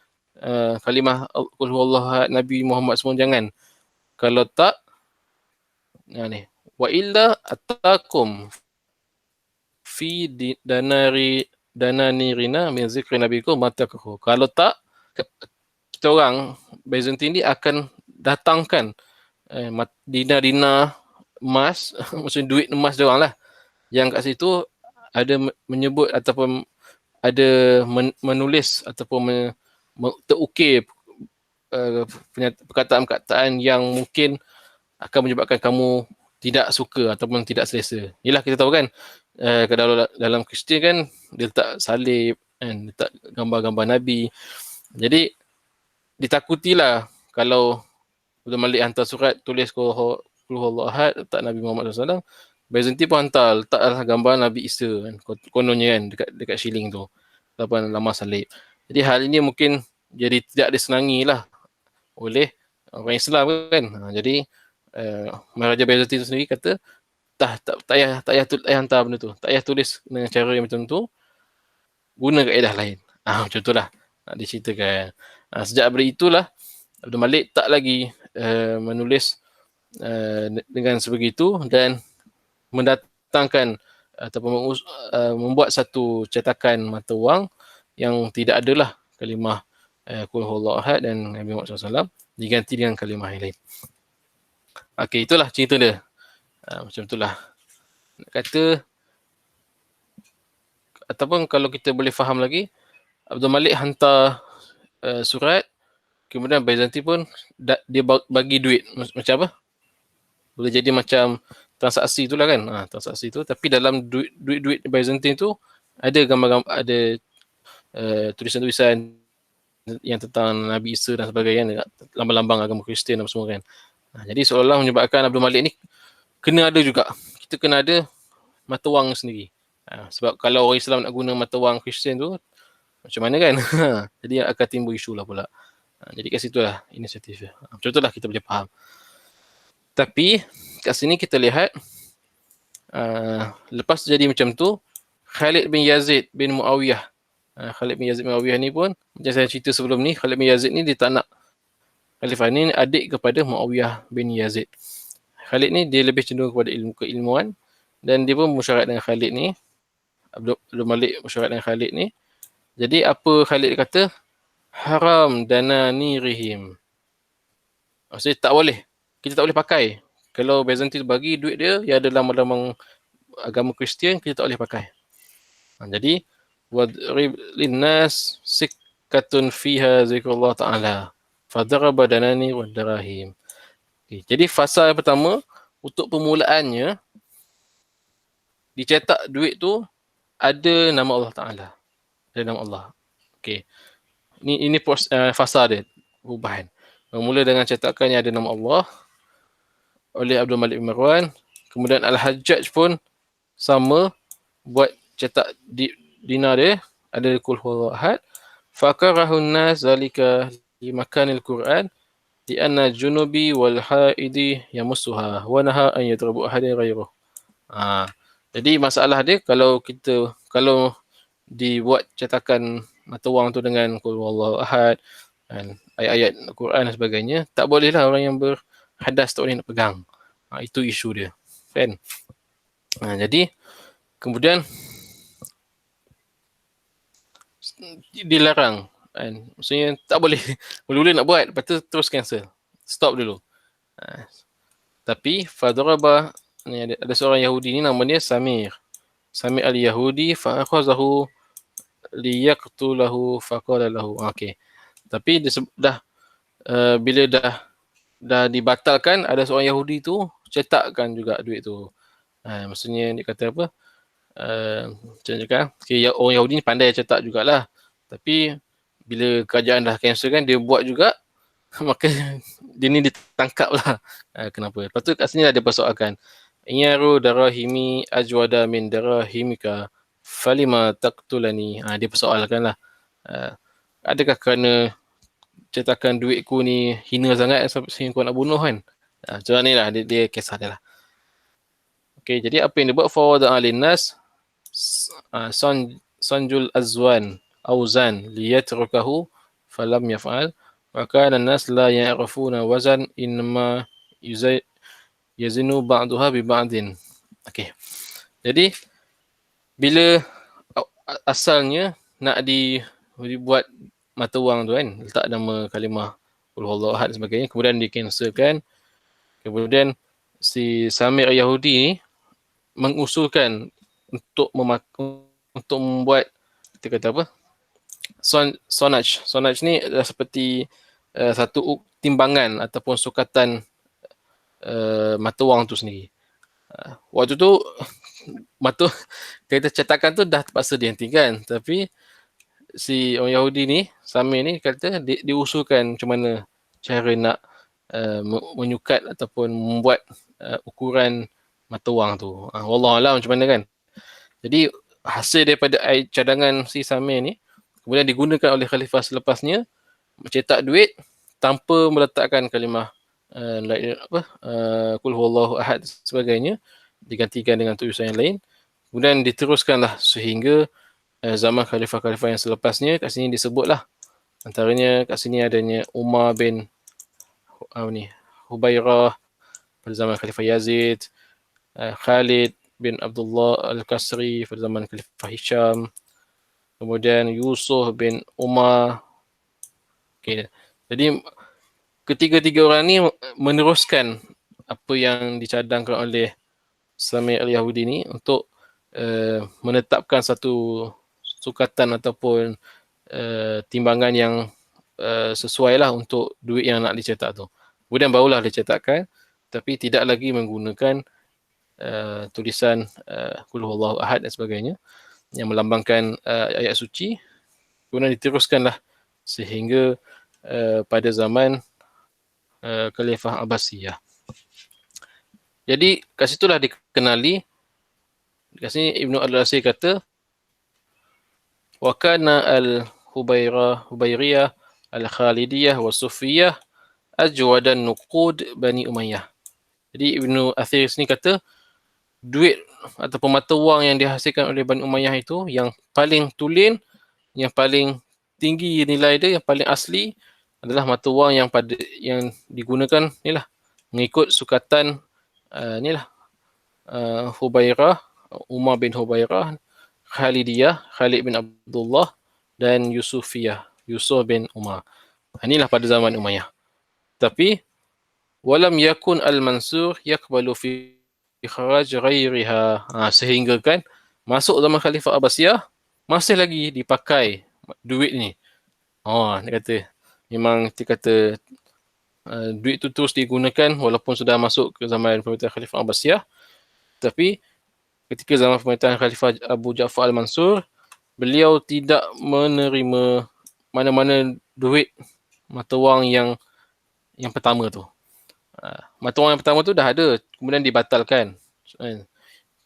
kalimah Qul huwallahu ahad, Nabi Muhammad semua jangan. Kalau tak ni wa illa atakum fi dananirina min zikri nabikum matakahu. Kalau tak, kita orang Byzantine ni akan datangkan dinar-dinar emas, maksudnya duit emas dia orang lah, yang kat situ ada menyebut ataupun ada menulis ataupun terukir perkataan-perkataan yang mungkin akan menyebabkan kamu tidak suka ataupun tidak selesa. Yelah, kita tahu kan, dalam Kristian kan dia letak salib kan, letak gambar-gambar Nabi. Jadi ditakutilah kalau Abdul Malik hantar surat tulis Qul huwallahu ahad, letak Nabi Muhammad SAW, Byzantine pun hantar, letaklah gambar Nabi Isa kan, kononnya kan, dekat shilling tu ataupun lama salib. Jadi hal ini mungkin jadi tidak disenangi lah oleh orang Islam kan. Jadi Maharaja Byzantine tu sendiri kata tak payah hantar benda tu, tak payah tulis dengan cara yang macam tu, guna kaedah lain. Macam tu lah diceritakan. Sejak dari itulah Abdul Malik tak lagi menulis dengan sebegitu dan mendatangkan ataupun membuat satu cetakan mata wang yang tidak adalah kalimah Qul huwallahu ahad dan Nabi Muhammad SAW, diganti dengan kalimah yang lain. Okey, itulah cerita dia. Macam itulah. Nak kata, ataupun kalau kita boleh faham lagi, Abdul Malik hantar surat, kemudian Byzantine pun dia bagi duit. Macam apa? Boleh jadi macam transaksi tu lah kan. Transaksi tu, tapi dalam duit Byzantine tu ada gambar-gambar, ada tulisan-tulisan yang tentang Nabi Isa dan sebagainya, lambang-lambang agama Kristian dan semua kan. Jadi seolah-olah menyebabkan Abdul Malik ni kena ada juga. Kita kena ada mata wang sendiri. Sebab kalau orang Islam nak guna mata wang Kristian tu, macam mana kan? Jadi akan timbul isu lah pula. Jadi kat situ lah inisiatif dia. Macam tu lah kita boleh faham. Tapi kat sini kita lihat, lepas jadi macam tu, Khalid bin Yazid bin Muawiyah. Khalid bin Yazid bin Muawiyah ni pun, macam saya cerita sebelum ni, Khalid bin Yazid ni dia tak nak Khalifah ni, adik kepada Muawiyah bin Yazid. Khalid ni dia lebih cenderung kepada keilmuan dan dia pun musyarat dengan Khalid ni. Abdul Malik musyarat dengan Khalid ni. Jadi apa Khalid kata? Haram dananirihim. Maksudnya tak boleh. Kita tak boleh pakai. Kalau Byzantine bagi duit dia yang ada lambang-lambang agama Kristian, kita tak boleh pakai. Jadi wadrib linnas sikkatun fiha zikrullah ta'ala fadaraba danani wa darahim. Jadi fasa yang pertama, untuk permulaannya dicetak duit tu ada nama Allah Ta'ala. Ada nama Allah. Okey. Ini fasa dia, perubahan. Bermula dengan cetakan yang ada nama Allah oleh Abdul Malik bin Marwan. Kemudian Al-Hajjaj pun sama, buat cetak dinar dia, ada Qul huwallahu ahad. Fakarahun nas zalika limakanil Quran di anna junubi wal haidi yamussuha wa naha an yadrabu ahadin ghairuh. Jadi masalah dia, kalau dibuat cetakan mata wang tu dengan Qul huwallahu ahad dan ayat-ayat Quran dan sebagainya, tak bolehlah orang yang berhadas tak boleh nak pegang. Itu isu dia, kan? Jadi kemudian dilarang Kan? Maksudnya tak boleh mula-mula nak buat, lepas tu terus cancel. Stop dulu. Tapi fadaraba, ni ada seorang Yahudi ni nama dia Samir. Samir al-Yahudi fa'akhazahu liyaqtulahu faqala lahu. Okey. Tapi dia dah bila dah dibatalkan, ada seorang Yahudi tu cetakkan juga duit tu. Maksudnya dia kata apa? Macam cakap, okay, orang Yahudi ni pandai cetak jugalah. Tapi bila kerajaan dah cancel kan, dia buat juga, maka dia ni ditangkap lah. Kenapa? Lepas tu kat sini ada persoalan. Inyaru darahimi ajwada min darahimika falima taqtulani. Dia persoalkan lah. Adakah kerana cetakan duitku ni hina sangat sehingga kau nak bunuh kan? Macam ni lah, dia kisah dia lah. Okay, jadi apa yang dia buat? Fawada alinnas sanjul azwan auzan liyatrukahu falam yaf'al wa kana an-nas la ya'rifuna wazan inma yazinu ba'daha bi ba'din. Okey. Jadi bila asalnya nak dibuat mata wang tu kan, letak nama kalimah qul huwallahu ahad dan sebagainya, kemudian di-cancelkan. Kemudian si Samir Yahudi ni mengusulkan untuk membuat, kita kata apa? Sonaj. Sonaj ni adalah seperti satu timbangan ataupun sukatan mata wang tu sendiri. Waktu tu mata kita cetakan tu dah terpaksa dihentikan, tapi si orang Yahudi ni, Samir ni kata diusulkan macam mana cara nak menyukat ataupun membuat ukuran mata wang tu. Wallahualam macam mana kan. Jadi hasil daripada cadangan si Samir ni kemudian digunakan oleh khalifah selepasnya mencetak duit tanpa meletakkan kalimah qul huwallahu ahad sebagainya, digantikan dengan tulisan yang lain. Kemudian diteruskanlah sehingga zaman khalifah-khalifah yang selepasnya. Kat sini disebutlah antaranya kat sini adanya Umar bin Hubairah pada zaman Khalifah Yazid, Khalid bin Abdullah Al-Kasri pada zaman Khalifah Hisham, kemudian Yusuf bin Umar. Okay. Jadi ketiga-tiga orang ni meneruskan apa yang dicadangkan oleh Samir al-Yahudi ni untuk menetapkan satu sukatan ataupun timbangan yang sesuai lah untuk duit yang nak dicetak tu. Kemudian barulah dicetakkan, tapi tidak lagi menggunakan tulisan qul huwallahu ahad dan sebagainya yang melambangkan ayat suci. Kemudian diteruskanlah sehingga pada zaman Khalifah Abbasiyah. Jadi kat situlah dikenali, kat sini Ibnu Al-Asir kata wa kana al-Hubairiyah al-Khalidiyah wa Sufiyah ajwadan nuqud Bani Umayyah. Jadi Ibnu Athir sini kata duit ataupun mata wang yang dihasilkan oleh Bani Umayyah itu yang paling tulen, yang paling tinggi nilai dia, yang paling asli adalah mata wang yang digunakan inilah mengikut sukatan Hubairah, Umar bin Hubairah, Khalidiyah, Khalid bin Abdullah dan Yusufiyah, Yusuf bin Umar. Inilah pada zaman Umayyah. Tapi walam yakun al-Mansur yaqbalu fi ikhraj ghairiha. Sehingga kan masuk zaman Khalifah Abbasiyah masih lagi dipakai duit ni. Dia kata memang dia kata duit tu terus digunakan walaupun sudah masuk ke zaman pemerintahan Khalifah Abbasiyah. Tapi ketika zaman pemerintahan Khalifah Abu Ja'far al-Mansur, beliau tidak menerima mana-mana duit mata wang yang pertama tu. Mata wang yang pertama tu dah ada, kemudian dibatalkan.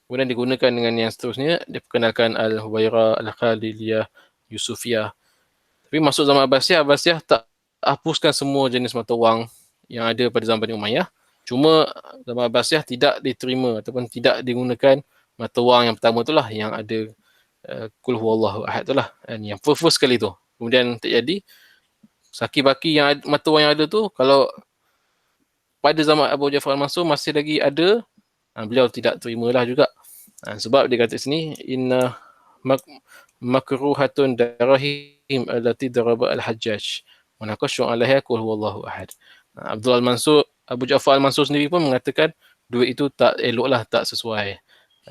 Kemudian digunakan dengan yang seterusnya, diperkenalkan Al-Hubairah, Al-Khalidiyah, Yusufiyah. Tapi masuk zaman Abbasiyah tak hapuskan semua jenis mata wang yang ada pada zaman Bani Umayyah. Cuma zaman Abbasiyah tidak diterima ataupun tidak digunakan mata wang yang pertama tu lah, yang ada qul huwallahu ahad tu lah. Yang first sekali tu. Kemudian terjadi saki-baki yang mata wang yang ada tu, kalau pada zaman Abu Ja'far al-Mansur masih lagi ada, beliau tidak terimalah juga. Sebab dia kata sini inna makruhatun darahim allati daraba al-Hajjaj wa naqashu 'alaiha qul huwallahu ahad. Abu Ja'far Al-Mansur sendiri pun mengatakan duit itu tak eloklah, tak sesuai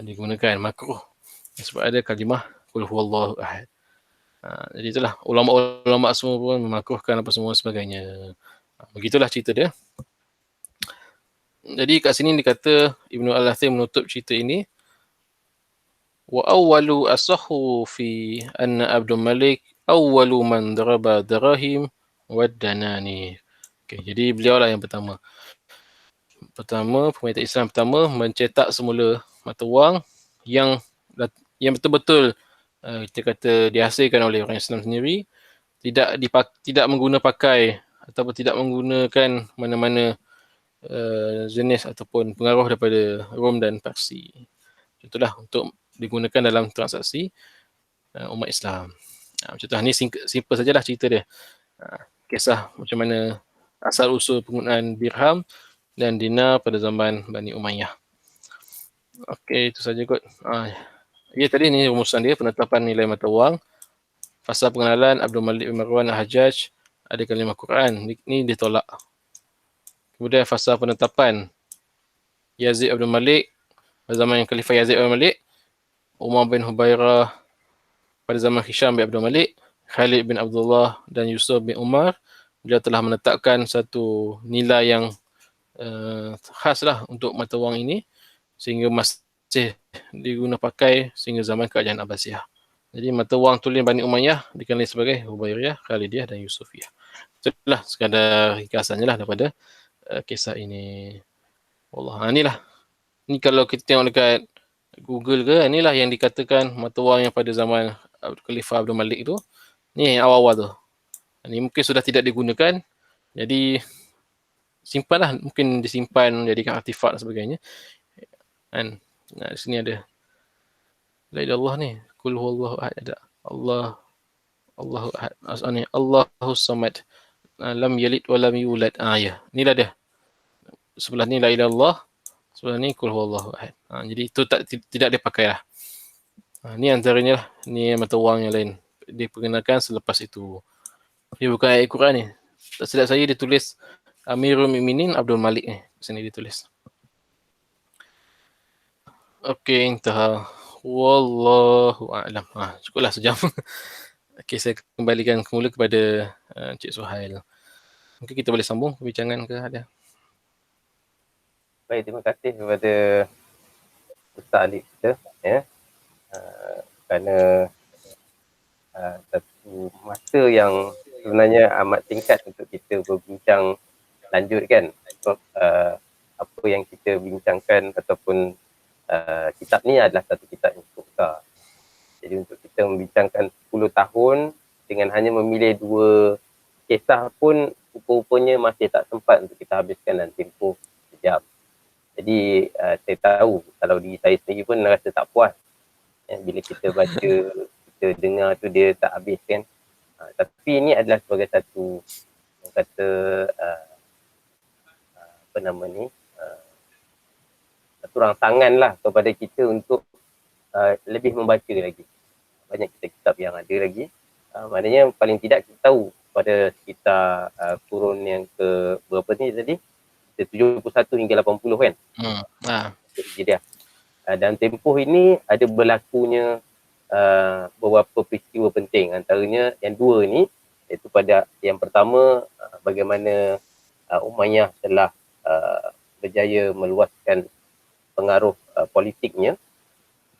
digunakan, makruh, sebab ada kalimah qul huwallahu ahad. Jadi itulah, ulama-ulama semua pun memakruhkan apa semua sebagainya. Begitulah cerita dia. Jadi kat sini dikata Ibnu Al-Athir menutup cerita ini, wa awwalu asahhu fi anna Abdul Malik awwalu man daraba darahim wad danani. Okay, jadi beliau lah yang pertama, pemerintah Islam pertama mencetak semula mata wang yang betul-betul kita kata dihasilkan oleh orang Islam sendiri, tidak mengguna pakai ataupun tidak menggunakan mana-mana jenis ataupun pengaruh daripada Rom dan Parsi. Itulah untuk digunakan dalam transaksi umat Islam. Macam tu, ni simple sajalah cerita dia. Kisah macam mana asal usul penggunaan dirham dan dinar pada zaman Bani Umayyah. Okey, itu saja kot. Ya, tadi ni rumusan dia, penetapan nilai mata wang. Fasa pengenalan Abdul Malik bin Marwan Al-Hajjaj, ada kalimah Quran, ni ditolak. Kemudian fasa penetapan Yazid Abdul Malik, pada zaman Khalifah Yazid Abdul Malik, Umar bin Hubairah pada zaman Hisham bin Abdul Malik, Khalid bin Abdullah dan Yusuf bin Umar, beliau telah menetapkan satu nilai yang khas lah untuk mata wang ini, sehingga masih diguna pakai sehingga zaman kerajaan Abbasiyah. Jadi mata wang tulen Bani Umayyah dikenali sebagai Hubairiyah, Khalidiyah dan Yusufiyah. Itulah sekadar ringkasannya lah daripada kisah ini. Allah, inilah. Ni kalau kita tengok dekat Google ke, inilah yang dikatakan mata wang yang pada zaman Khalifah Abdul Malik tu. Ni yang awal-awal tu. Ni mungkin sudah tidak digunakan. Jadi simpanlah, mungkin disimpan jadikan artifak dan sebagainya. Kan? Di sini ada la ilaha illallah ni. Qul huwallahu ahad, ada. Allahu ahad. Ni Allahus samad. Lam yalid wa lam yulad. Ya. Inilah dia. Sebelah ni la ilaha illallah, sebelah ni qul huwallahu ahad. Jadi itu tidak dipakai lah. Ni antaranya lah. Ni mata wang yang lain diperkenalkan selepas itu. Dia bukan ayat Quran ni. Tak silap saya ditulis Amirul Mukminin Abdul Malik ni. Sini ditulis. Okey, intah. Wallahu a'lam. Cukuplah sejam. Okey, saya kembalikan semula kepada Cik Suhail. Mungkin kita boleh sambung perbincangan ke ada? Baik, terima kasih kepada Ustaz Alik kita, ya. Kerana satu masa yang sebenarnya amat singkat untuk kita berbincang lanjut, kan. Sebab apa yang kita bincangkan ataupun kitab ni adalah satu kitab yang cukup besar. Jadi untuk kita membincangkan 10 tahun dengan hanya memilih 2 kisah pun rupa-rupanya masih tak sempat untuk kita habiskan dalam tempoh sejam. Jadi saya tahu kalau diri saya sendiri pun rasa tak puas bila kita baca, kita dengar tu dia tak habis, kan. Tapi ini adalah sebagai satu orang kata satu rangsangan lah kepada kita untuk lebih membaca lagi. Banyak kitab-kitab yang ada lagi. Maknanya paling tidak kita tahu pada sekitar kurun yang ke berapa ni tadi? 71 hingga 80, kan? Jadi dalam tempoh ini ada berlakunya beberapa peristiwa penting. Antaranya yang 2 ni, iaitu pada yang pertama bagaimana Umayyah telah berjaya meluaskan pengaruh politiknya,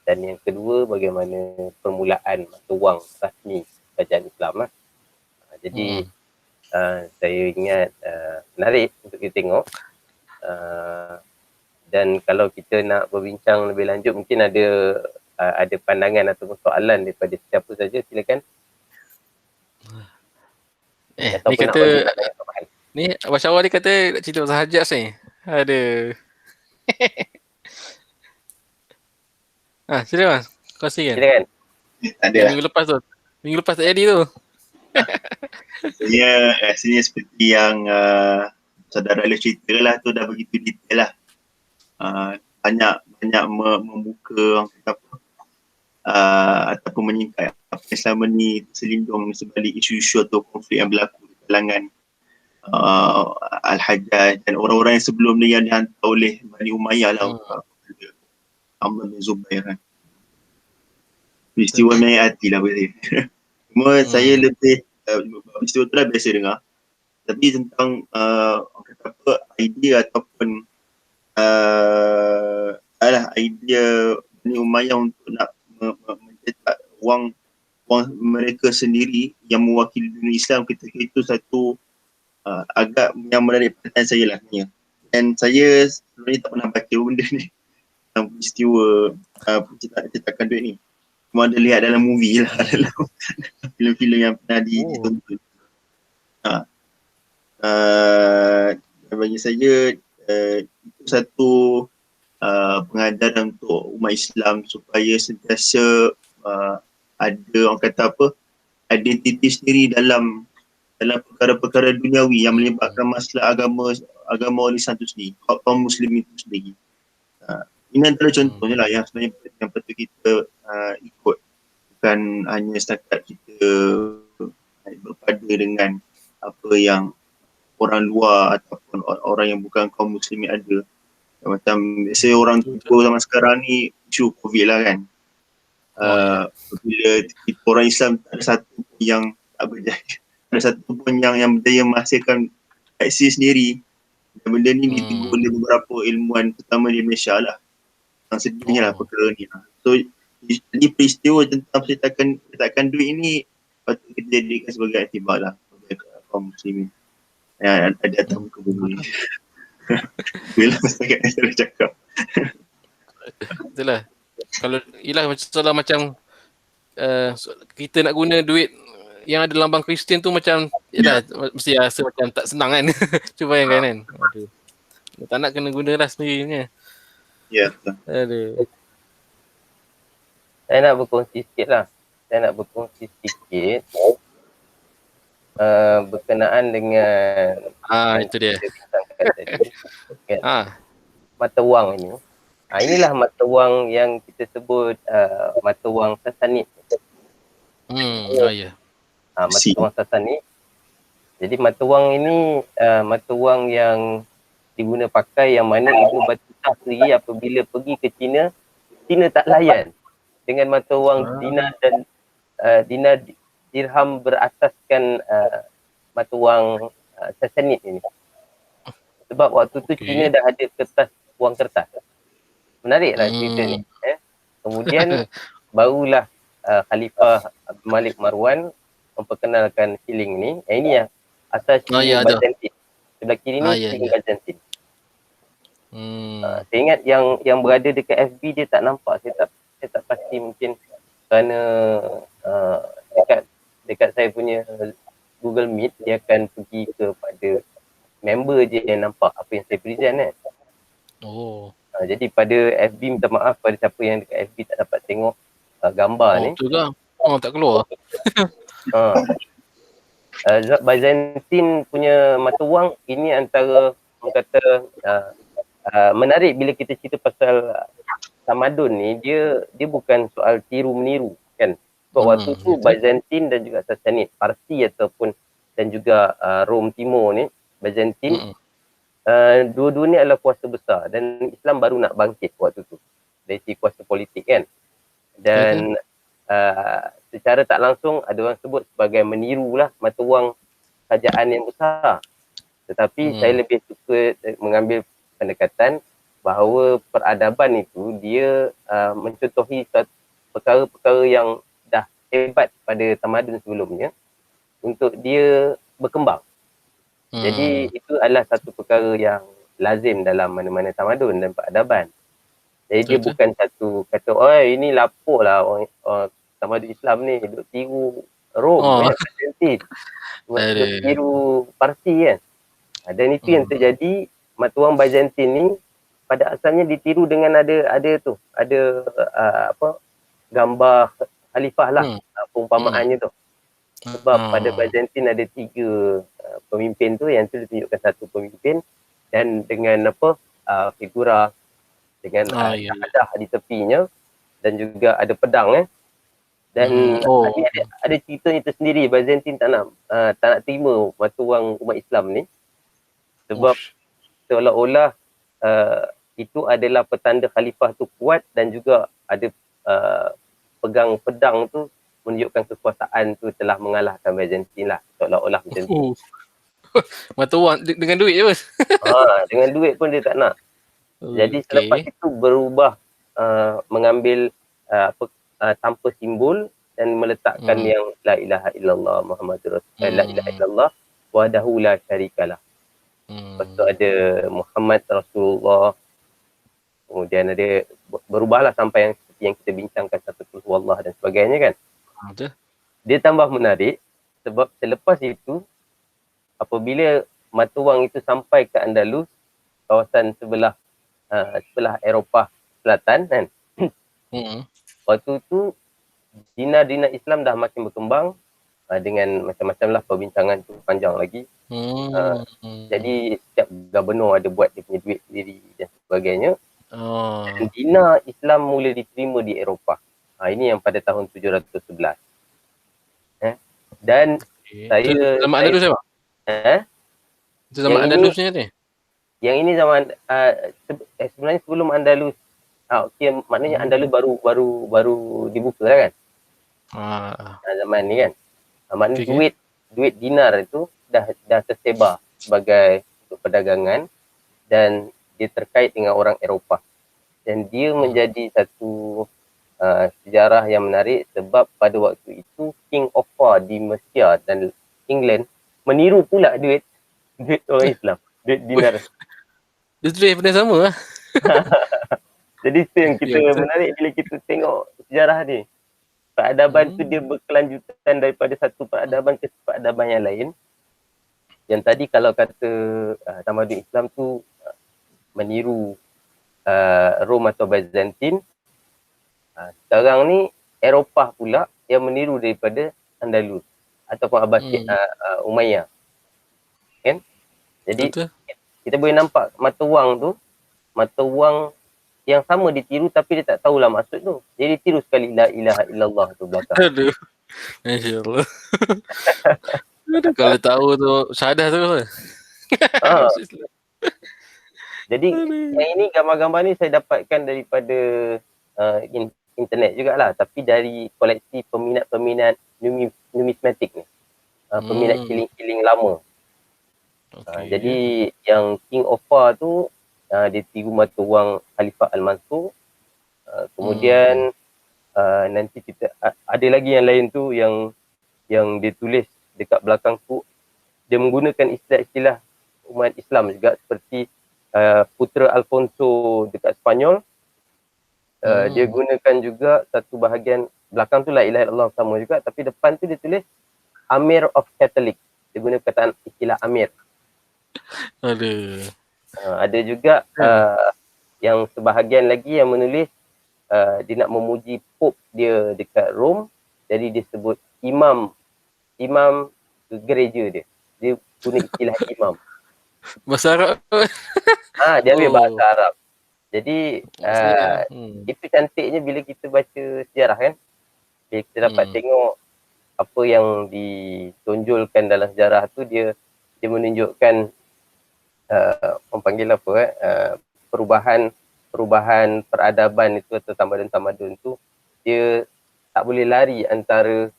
dan yang kedua bagaimana permulaan mata wang rasmi kerajaan Islam lah. Jadi saya ingat menarik untuk kita tengok. Dan kalau kita nak berbincang lebih lanjut, mungkin ada pandangan ataupun soalan daripada siapa saja, silakan. Ni kata ni Abang Syawal dia kata nak cerita pasal Hajjaj ni. Aduh. Sila Mas, kongsi kan? Silakan. Ada lah. Minggu lepas tak jadi tu. Rasanya seperti yang saudara Alif cerita lah, tu dah begitu detail lah. Banyak membuka orang kata apa, ataupun menyingkai apa yang selama ni terselindung sebalik isu-isu atau konflik yang berlaku di kalangan Al-Hajjaj dan orang-orang yang sebelum ni yang dihantar oleh Bani Umayyah lah, Amr bin Zubair kan. Peristiwa naik hati lah berarti. Cuma saya lebih peristiwa tu dah biasa dengar, tapi tentang orang kata apa, idea ataupun idea Bani Umayyah untuk nak mencetak wang mereka sendiri yang mewakili dunia Islam ketika itu satu agak yang menarik perhatian saya lah sebenarnya. Dan saya sebenarnya tak pernah baca benda ni tentang peristiwa cetakan duit ni. Cuma ada lihat dalam movie lah, dalam filem-filem yang pernah ditonton. Bagi saya itu satu pengajaran untuk umat Islam supaya sentiasa ada orang kata apa, identiti sendiri dalam perkara-perkara duniawi yang melibatkan masalah agama orang Islam itu sendiri, kaum muslim itu sendiri. Ini antara contohnya lah yang sebenarnya yang patut kita ikut, bukan hanya setakat kita berpada dengan apa yang orang luar ataupun orang yang bukan kaum muslimin ada. Macam biasa orang tua zaman sekarang ni isu COVID lah kan. Bila orang Islam tak ada satu pun yang tak berjaya, ada satu pun yang berjaya menghasilkan vaksin sendiri. Dan benda ni ditegur oleh beberapa ilmuwan terutama di Malaysia lah. Yang sedihnya lah perkara ni. So jadi peristiwa tentang cetakan duit ini patut kita jadikan sebagai iktibar lah bagi kaum muslimin yang ada atas muka bumi. Bila setakat yang saya cakap. Itulah. Kalau ialah soalan macam kita nak guna duit yang ada lambang Kristian tu macam ialah mesti rasa macam tak senang kan. Cuba bayangkan kan. Aduh. Tak nak kena guna lah sendirinya. Ya. Aduh. Saya nak berkongsi sikit lah. Berkenaan dengan itu dia. Mata wang ini. Inilah mata wang yang kita sebut mata wang Sasanid. Ya. Mata wang Sasanid. Jadi mata wang ini mata wang yang diguna pakai, yang mana Ibnu Battutah sendiri apabila pergi ke China tak layan dengan mata wang dinar dan dinar dirham berasaskan mata wang Sasanid ini. Sebab waktu tu China dah ada wang kertas. Menariklah cerita ni. Kemudian barulah Khalifah Abdul Malik Marwan memperkenalkan shilling ni. Ini yang asal shilling Byzantine. Sebelah kiri ni shilling Byzantine. Saya ingat yang berada dekat FB dia tak nampak. Saya tak pasti, mungkin kerana dekat saya punya Google Meet dia akan pergi kepada member je yang nampak apa yang saya present kan. Jadi pada FB, minta maaf pada siapa yang dekat FB tak dapat tengok gambar ni. Betul ke? Tak keluar. Byzantine punya mata wang ini antara orang kata menarik bila kita cerita pasal tamadun ni. Dia bukan soal tiru meniru kan. Sebab waktu tu Byzantine dan juga Sassanid, Parsi ataupun dan juga Rom Timur ni, Byzantine, dua-dua ni adalah kuasa besar dan Islam baru nak bangkit waktu tu dari segi kuasa politik kan. Dan secara tak langsung ada orang sebut sebagai menirulah mata wang kerajaan yang besar. Tetapi saya lebih suka mengambil pendekatan bahawa peradaban itu dia mencontohi perkara-perkara yang dah hebat pada tamadun sebelumnya untuk dia berkembang. Jadi itu adalah satu perkara yang lazim dalam mana-mana tamadun dan peradaban. Jadi dia bukan satu kata, ini lapuk lah orang tamadun Islam ni, duk tiru Rom, Byzantine, duk tiru Parsi kan. Dan itu yang terjadi. Mata wang Byzantine ni pada asalnya ditiru dengan ada gambar khalifah lah, perumpamaannya tu. Sebab pada Byzantine ada 3 pemimpin tu, yang tu ditunjukkan satu pemimpin dan dengan figura dengan syahadah di tepinya dan juga ada pedang Dan Oh. ni ada ceritanya tersendiri. Byzantine tak nak terima mata wang umat Islam ni sebab Ush. seolah-olah itu adalah petanda khalifah tu kuat dan juga ada pegang pedang tu menunjukkan kekuasaan tu telah mengalahkan Byzantine lah, seolah-olah macam tu. Mata wang dengan duit je bos. Dengan duit pun dia tak nak. Jadi selepas itu berubah mengambil tanpa simbol dan meletakkan yang la ilaha illallah Muhammadur Rasulullah, la ilaha illallah wahdahu la syarikalah. Lepas tu ada Muhammad Rasulullah. Kemudian ada berubahlah sampai yang kita bincangkan satu qul huwallah dan sebagainya kan. Betul. Dia tambah menarik sebab selepas itu apabila mata wang itu sampai ke Andalus, kawasan sebelah Eropah Selatan kan. Waktu tu dinar-dinar Islam dah makin berkembang dengan macam-macam lah perbincangan tu panjang lagi. Jadi setiap gubernur ada buat dia punya duit sendiri dan sebagainya. Dan dinar Islam mula diterima di Eropah. Ini yang pada tahun 711. Dan saya zaman Andalus apa? Itu zaman Andalus ni? Yang ini zaman sebenarnya sebelum Andalus. Maknanya Andalus baru dibuka lah kan. Zaman ni kan. Maknanya duit dinar itu dah tersebar sebagai untuk perdagangan dan dia terkait dengan orang Eropah. Dan dia menjadi satu sejarah yang menarik sebab pada waktu itu King Offa di Mesir dan England meniru pula duit orang Islam, duit dinar. Dia tulis benda sama lah. Jadi itu yang kita menarik bila kita tengok sejarah ni. Peradaban tu dia berkelanjutan daripada satu peradaban ke peradaban yang lain. Yang tadi kalau kata tamadun Islam tu meniru Rom atau Byzantine, sekarang ni Eropah pula yang meniru daripada Andalus ataupun Abbasiyah, Umayyah. Kan? Jadi kita boleh nampak mata wang yang sama ditiru tapi dia tak tahulah maksud tu. Jadi tiru sekali la ilaha illallah tu belakang. Aduh. Masya-Allah. Kalau tahu tu syahadah tu. Jadi yang ini gambar-gambar ni saya dapatkan daripada internet jugalah, tapi dari koleksi peminat-peminat numismatik ni. Peminat kiling-kiling lama. Jadi yang King Offa tu dia tiru mata wang Khalifah Al-Mansur. Kemudian nanti kita ada lagi yang lain tu yang dia tulis dekat belakang tu, dia menggunakan istilah-istilah umat Islam juga seperti Putera Alfonso dekat Spanyol. Dia gunakan juga satu bahagian belakang tu la ilaha illallah sama juga, tapi depan tu dia tulis Amir of Catholic. Dia guna kataan istilah Amir. Ada juga yang sebahagian lagi yang menulis dia nak memuji Pope dia dekat Rom, jadi dia sebut imam gereja dia. Dia guna istilah imam. Bahasa Arab. Dia ambil bahasa Arab. Jadi itu cantiknya bila kita baca sejarah kan. Bila kita dapat tengok apa yang ditonjolkan dalam sejarah tu, dia menunjukkan orang panggil apa perubahan peradaban itu atau tamadun-tamadun tu, dia tak boleh lari antara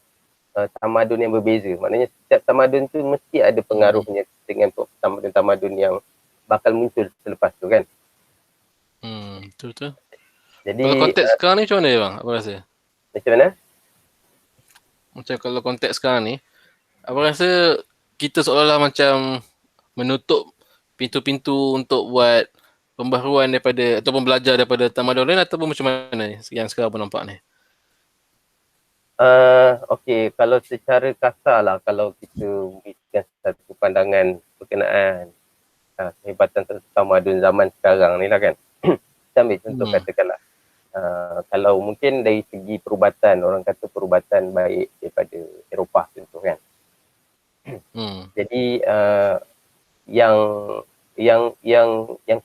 tamadun yang berbeza. Maknanya setiap tamadun tu mesti ada pengaruhnya dengan tamadun-tamadun yang bakal muncul selepas tu kan. Betul. Jadi kalau konteks sekarang ni macam mana bang? Apa rasa? Macam mana? Macam kalau konteks sekarang ni, apa rasa kita seolah-olah macam menutup pintu-pintu untuk buat pembaharuan daripada ataupun belajar daripada tamadun lain, ataupun macam mana ni yang sekarang pun nampak ni? Okey, kalau secara kasar lah, kalau kita berikan satu pandangan berkenaan kehebatan tamadun zaman sekarang ni lah kan. Kita ambil contoh katakanlah. Kalau mungkin dari segi perubatan, orang kata perubatan baik daripada Eropah contoh kan. Jadi yang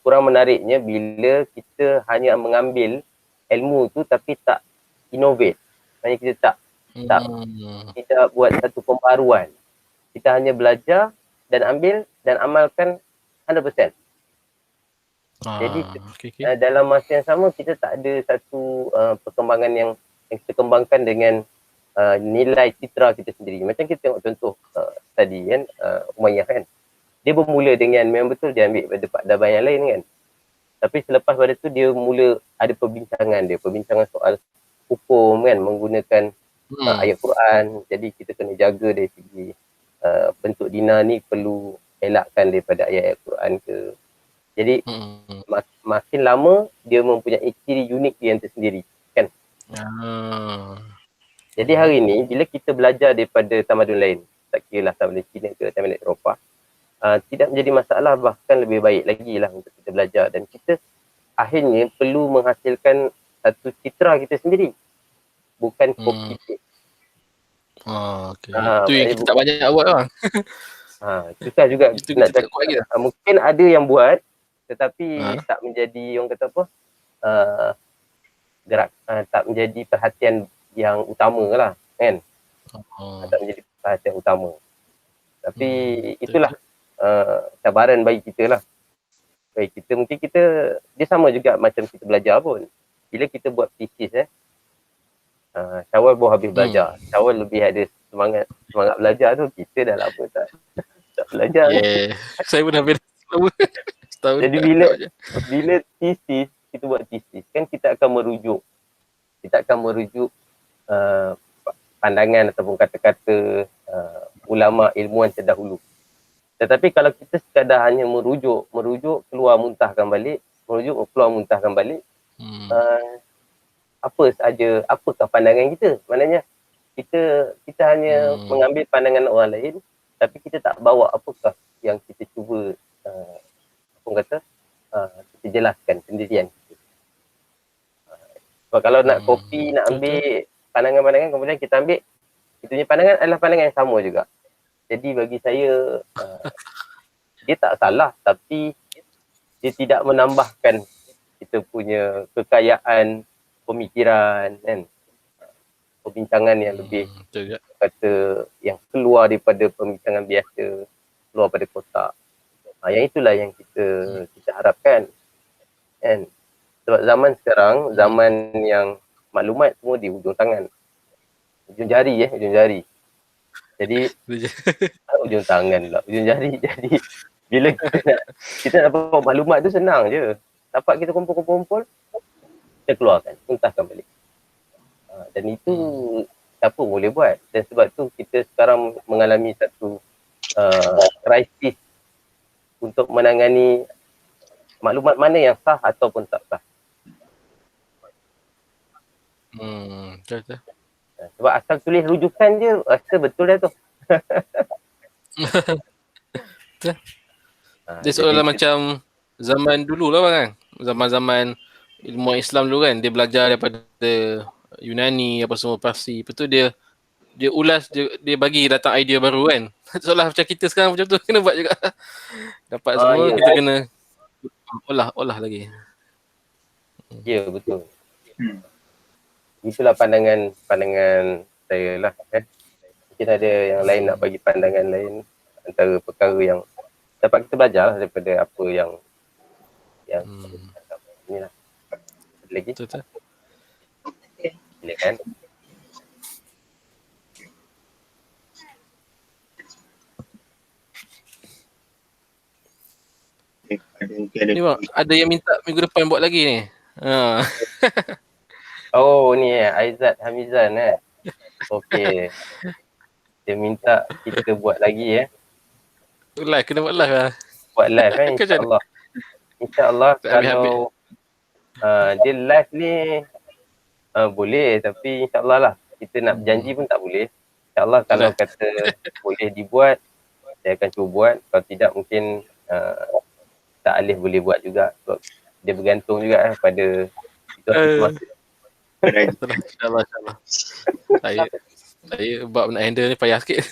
kurang menariknya bila kita hanya mengambil ilmu tu tapi tak innovate. Maksudnya kita Tidak buat satu pembaruan. Kita hanya belajar dan ambil dan amalkan 100%. Jadi dalam masa yang sama kita tak ada satu perkembangan yang kita kembangkan dengan nilai citra kita sendiri. Macam kita tengok contoh tadi kan, Umayyah kan. Dia bermula dengan, memang betul dia ambil pada pakdaban yang lain kan. Tapi selepas pada tu dia mula ada perbincangan soal hukum kan, menggunakan ayat Quran. Jadi kita kena jaga dari segi bentuk dina ni perlu elakkan daripada ayat-ayat Quran ke. Jadi makin lama dia mempunyai ciri unik dia yang tersendiri kan. Jadi hari ni bila kita belajar daripada tamadun lain, tak kira lah tamadun Cina ke tamadun Eropah, tidak menjadi masalah, bahkan lebih baik lagi lah untuk kita belajar, dan kita akhirnya perlu menghasilkan satu citra kita sendiri, bukan copy paste. Itu yang kita tak banyak buat lah. Susah juga itu nak kita cakap. Mungkin ada yang buat tetapi tak menjadi orang kata apa, tak menjadi perhatian yang utama lah kan. Tak menjadi perhatian utama. Tapi itulah cabaran bagi kita lah. Bagi kita, mungkin dia sama juga macam kita belajar pun. Bila kita buat thesis Syawal baru habis belajar. Syawal lebih ada semangat belajar tu. Kita dah lama tak belajar. Saya pun habis setahun. Jadi bila thesis, kita buat thesis kan, kita akan merujuk pandangan ataupun kata-kata ulama ilmuwan terdahulu. Tetapi kalau kita sekadar hanya merujuk keluar muntahkan balik, apakah pandangan kita? Maknanya kita hanya mengambil pandangan orang lain, tapi kita tak bawa apakah yang kita cuba kita jelaskan pendirian kita. Sebab kalau nak copy, nak ambil pandangan-pandangan, kemudian kita ambil, kita punya pandangan adalah pandangan yang sama juga. Jadi bagi saya dia tak salah, tapi dia tidak menambahkan kita punya kekayaan pemikiran kan, perbincangan yang lebih kata yang keluar daripada perbincangan biasa, keluar pada kotak. Yang itulah yang kita harapkan kan. Sebab zaman sekarang, zaman yang maklumat semua di hujung tangan, ujung jari. Jadi ujung tangan pula, ujung jari. Jadi bila kita nak dapat maklumat tu senang je. Dapat kita kumpul, kita keluarkan, muntahkan balik. Dan itu siapa boleh buat. Dan sebab tu kita sekarang mengalami satu krisis untuk menangani maklumat mana yang sah ataupun tak sah. Betul. Sebab asal tulis rujukan je, rasa betul dah tu. Dia seolah macam zaman dulu lah kan. Zaman-zaman ilmu Islam dulu kan. Dia belajar daripada Yunani, apa semua Parsi. Lepas tu dia ulas, dia bagi datang idea baru kan. Seolah macam kita sekarang macam tu, kena buat juga. Dapat semua, kita kena olah lagi. Ya, betul. Itulah pandangan saya lah kan. Mungkin ada yang lain nak bagi pandangan lain antara perkara yang dapat kita belajar lah daripada apa yang inilah. Ada lagi? Betul. Silakan. Ni bang, ada yang minta minggu depan buat lagi ni. Oh ni Aizat Hamizan Okey. Dia minta kita buat lagi Kena buat live lah. Buat live insya-Allah. InsyaAllah kalau dia live ni boleh, tapi insyaAllah lah. Kita nak berjanji pun tak boleh. InsyaAllah kalau kata boleh dibuat, saya akan cuba buat. Kalau tidak mungkin tak Alif boleh buat juga. Sebab dia bergantung juga pada situasi masa. InsyaAllah. Saya bab nak handle ni payah sikit.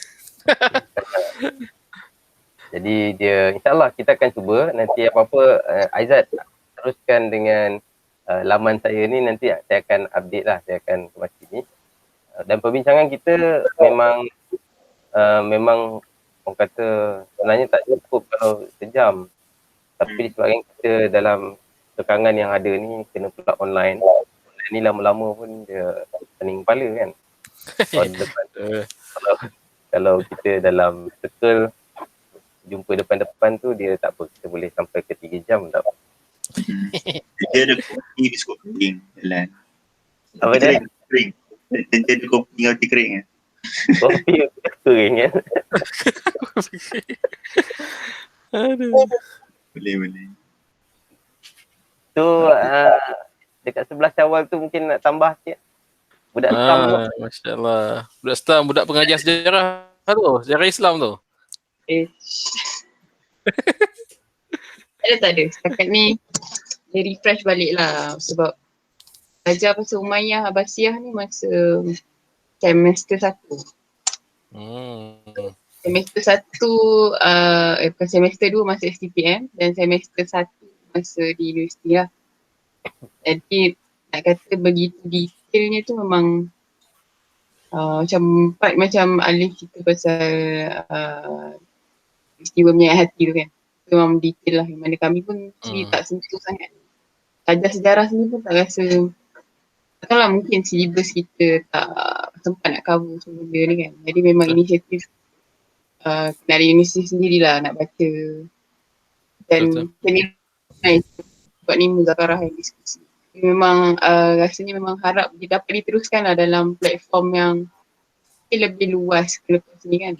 Jadi dia insyaAllah kita akan cuba. Nanti apa-apa Aizat teruskan dengan laman saya ni, nanti saya akan update lah. Saya akan ke masjid ni. Dan perbincangan kita memang orang kata sebenarnya tak cukup kalau sejam. Tapi disebabkan kita dalam tekangan yang ada ni kena pula online. Online ni lama-lama pun dia pening kepala kan. Kalau kita dalam circle jumpa depan-depan tu dia tak apa, kita boleh sampai ke 3 jam tak apa. Dia ada kopi di skop kering jalan. Apa dia? Kering. Dia ada kopi roti kering kan. Kopi kering kan. Aduh. Boleh. Tu dekat sebelah Syawal tu mungkin nak tambah sikit. Budak Islam tu. Masya Allah. Budak Islam, budak pengajian sejarah tu, sejarah Islam tu. Tak ada. Setakat ni dia refresh balik lah sebab belajar pasal Umayyah Abbasiyah ni masa semester 1. Semester 1, bukan semester 2 masa STPM dan semester 1 masa di universiti lah. Jadi nak kata begitu detailnya tu memang macam part macam Alif cerita pasal peristiwa menyayat hati tu kan. Memang detail lah, yang mana kami pun tak sentuh sangat. Ajar sejarah sendiri pun tak rasa, takkanlah mungkin syllabus kita tak sempat nak cover semua benda ni kan. Jadi memang inisiatif dari universiti sendirilah nak baca. Dan buat ni muzakarah yang diskusi. Memang rasanya memang harap dia dapat diteruskan lah dalam platform yang lebih luas ke lepas ni kan.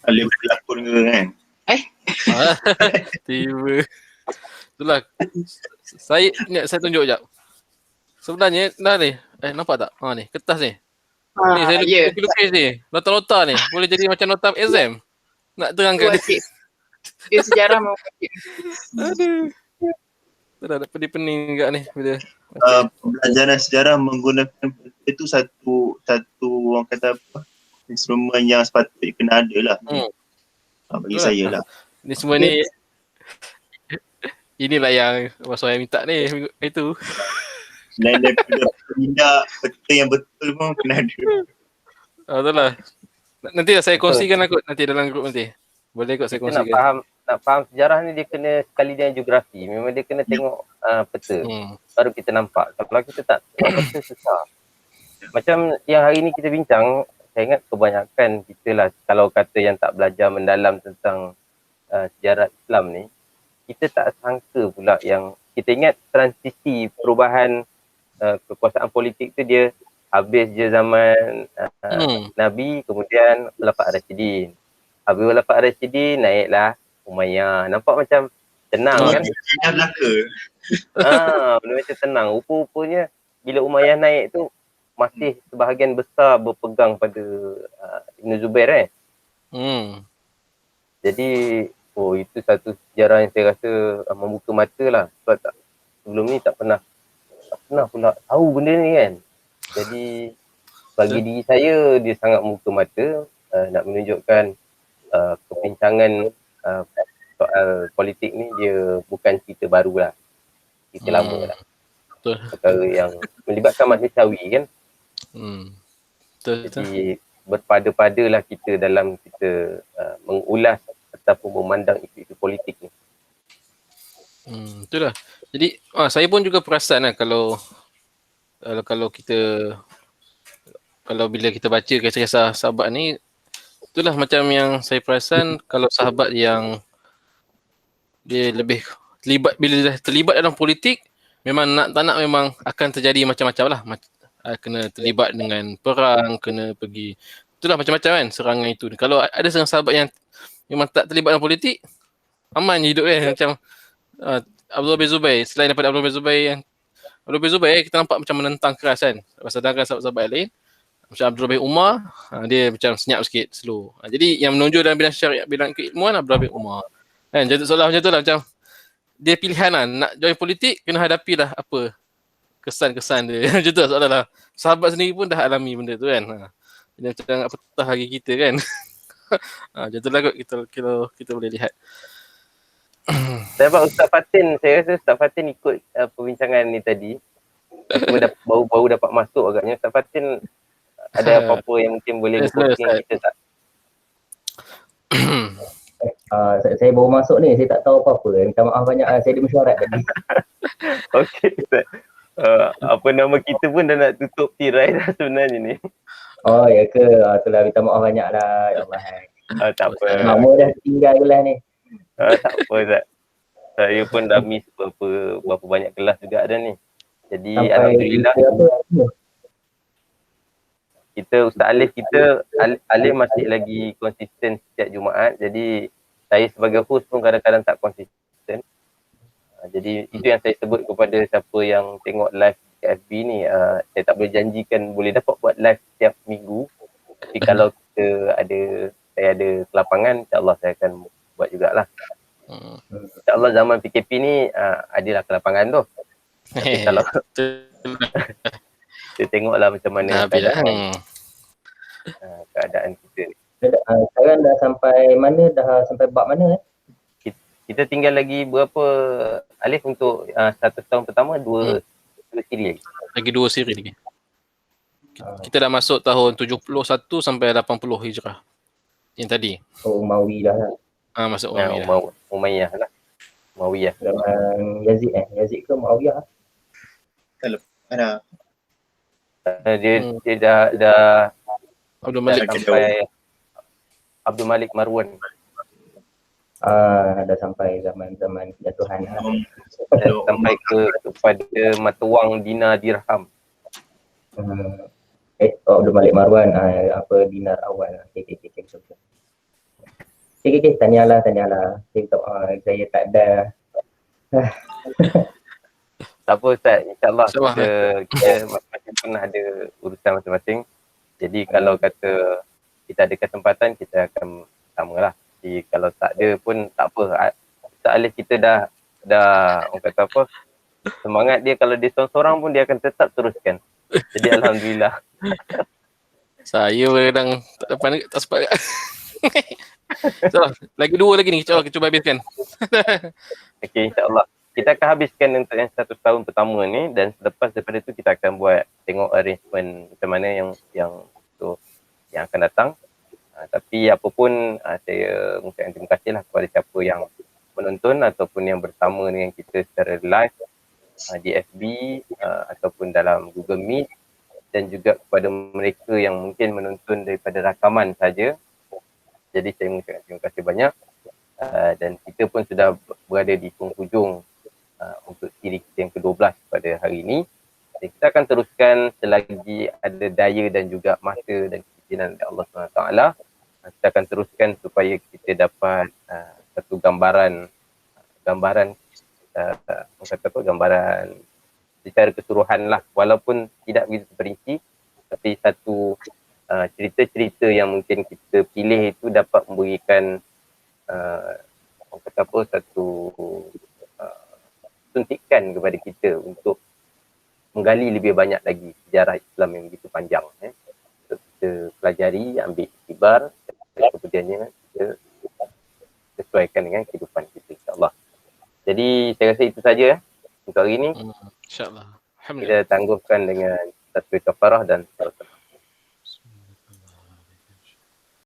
Alif berlakon ke kan. Tiba. Itulah. Saya tunjuk sekejap. Sebenarnya dah ni. Nampak tak? Ni, kertas ni. Ni saya lukis ni. Nota-nota ni. Boleh jadi macam nota exam. Nak terangkan dia. Dia sejarah mau. Aduh. Tak pening juga ni bila pembelajaran sejarah menggunakan itu satu orang kata apa, instrumen yang sepatutnya kena ada lah. Bagi saya lah. Ni semua ni inilah yang Abang Sohail minta ni itu. Dan daripada pindah peta yang betul pun kena ada. Betul lah. Nanti lah saya kongsikan lah kot nanti dalam grup nanti. Boleh kot saya kongsikan. Nak faham sejarah ni dia kena sekali dengan geografi. Memang dia kena tengok peta. Baru kita nampak. Kalau kita tak tengok peta susah. Macam yang hari ni kita bincang, saya ingat kebanyakan kita lah kalau kata yang tak belajar mendalam tentang sejarah Islam ni, kita tak sangka pula yang kita ingat transisi perubahan kekuasaan politik tu dia habis je zaman Nabi, kemudian Khulafa'i Rasyidin. Habis Khulafa'i Rasyidin naiklah Umayyah. Nampak macam tenang kan? Belaka. Benda macam tenang. Rupa-rupanya bila Umayyah naik tu masih sebahagian besar berpegang pada Ibn Zubair Jadi itu satu sejarah yang saya rasa membuka mata lah. Sebab sebelum ni tak pernah pula tahu benda ni kan. Jadi bagi diri saya dia sangat membuka mata, nak menunjukkan kepincangan soal politik ni dia bukan cerita baru lah. Cerita lama lah. Betul. Perkara yang melibatkan manusiawi kan. Betul. Jadi berpada-padalah kita dalam kita mengulas ataupun memandang isu-isu politik ni. Itulah. Jadi saya pun juga perasan lah kalau bila kita baca kisah-kisah sahabat ni, itulah macam yang saya perasan kalau sahabat yang dia lebih terlibat, bila dah terlibat dalam politik, memang nak tak nak memang akan terjadi macam-macam lah. Kena terlibat dengan perang, kena pergi, itulah macam-macam kan serangan itu. Kalau ada seorang sahabat yang memang tak terlibat dalam politik, aman je hidup dia. Macam Abdullah bin Zubair, selain daripada Abdullah bin Zubair kita nampak macam menentang keras kan. Sedangkan sahabat-sahabat yang lain macam Abdullah bin Umar, dia macam senyap sikit, slow. Jadi yang menonjol dalam bidang syariat, bidang keilmuan Abdullah bin Umar. Kan, soalan macam tu lah, macam dia pilihan lah, nak join politik, kena hadapi lah apa kesan-kesan dia. Macam tu lah soalan lah. Sahabat sendiri pun dah alami benda tu kan. Dia macam apatah lagi kita kan. Macam tu lah kot kita boleh lihat. Sebab Ustaz Fatin, saya rasa Ustaz Fatin ikut perbincangan ni tadi. baru dapat masuk agaknya. Ustaz Fatin ada apa-apa yang mungkin boleh Sila, berkongsi dengan Ustaz. kita tak? Saya baru masuk ni, saya tak tahu apa-apa. Minta maaf banyak, saya ada mesyuarat tadi. Okey Ustaz. Apa nama kita pun dah nak tutup tirai dah sebenarnya ni. Oh ya ke? Itulah, minta maaf banyak lah. Ya Allah. Tak apa. Makmur dah tinggal kelas ni. Tak apa Ustaz. Saya pun dah miss berapa banyak kelas juga dah ni. Jadi Sampai alhamdulillah kita Ustaz Alif Alif masih lagi konsisten setiap Jumaat. Jadi saya sebagai host pun kadang-kadang tak konsisten. Jadi itu yang saya sebut kepada siapa yang tengok live kat FB ni, saya tak boleh janjikan boleh dapat buat live setiap minggu. Tapi kalau saya ada kelapangan, insya-Allah saya akan buat jugalah. InsyaAllah zaman PKP ni adalah kelapangan tu. Tapi kalau kita tengoklah macam mana keadaan kita ni. Sekarang dah sampai mana? Dah sampai bab mana? Kita tinggal lagi berapa Alif untuk 100 tahun pertama, dua siri lagi. Lagi 2 siri lagi. Kita dah masuk tahun 71 sampai 80 Hijrah. Yang tadi. Oh, Umawi dah lah. Masuk Umayyah dah. Umayyah lah. Umayyah. Zaman Yazid Yazid ke Muawiyah? Ada. Dia dah Abdul Malik. sampai Abdul Malik Marwan. Dah sampai zaman kejatuhan. Sampai kepada mata wang dinar dirham. Abdul Malik Marwan, dinar awal. Okey. Okey, tanyalah. Saya tak ada. Tak apa Ustaz, insyaAllah kita masing-masing pernah ada urusan masing-masing. Jadi kalau kata kita ada kesempatan, kita akan samalah. Jadi kalau tak ada pun tak apa. Ustaz Alif kita dah orang kata apa, semangat dia kalau dia seorang-seorang pun dia akan tetap teruskan. Jadi alhamdulillah. Saya kadang tak sempat. So, lagi 2 lagi ni. Kita cuba habiskan. Okey, insyaAllah. Kita akan habiskan untuk yang 100 tahun pertama ni, dan selepas daripada tu kita akan buat tengok arrangement macam mana yang akan datang. Tapi apapun saya mengucapkan terima kasih lah kepada siapa yang menonton ataupun yang bersama dengan kita secara live di FB ataupun dalam Google Meet, dan juga kepada mereka yang mungkin menonton daripada rakaman saja. Jadi saya mengucapkan terima kasih banyak, dan kita pun sudah berada di penghujung untuk siri kita yang ke-12 pada hari ini. Dan kita akan teruskan selagi ada daya dan juga masa dan keizinan dari Allah SWT. Kita akan teruskan supaya kita dapat satu gambaran secara keseluruhan lah, walaupun tidak begitu terperinci, tapi satu cerita-cerita yang mungkin kita pilih itu dapat memberikan satu suntikan kepada kita untuk menggali lebih banyak lagi sejarah Islam yang begitu panjang. Untuk kita pelajari, ambil iktibar, dan kemudiannya kita sesuaikan dengan kehidupan kita, insyaAllah. Jadi saya rasa itu saja untuk hari ini. InsyaAllah. Kita tangguhkan dengan tasbih kafarah dan salat.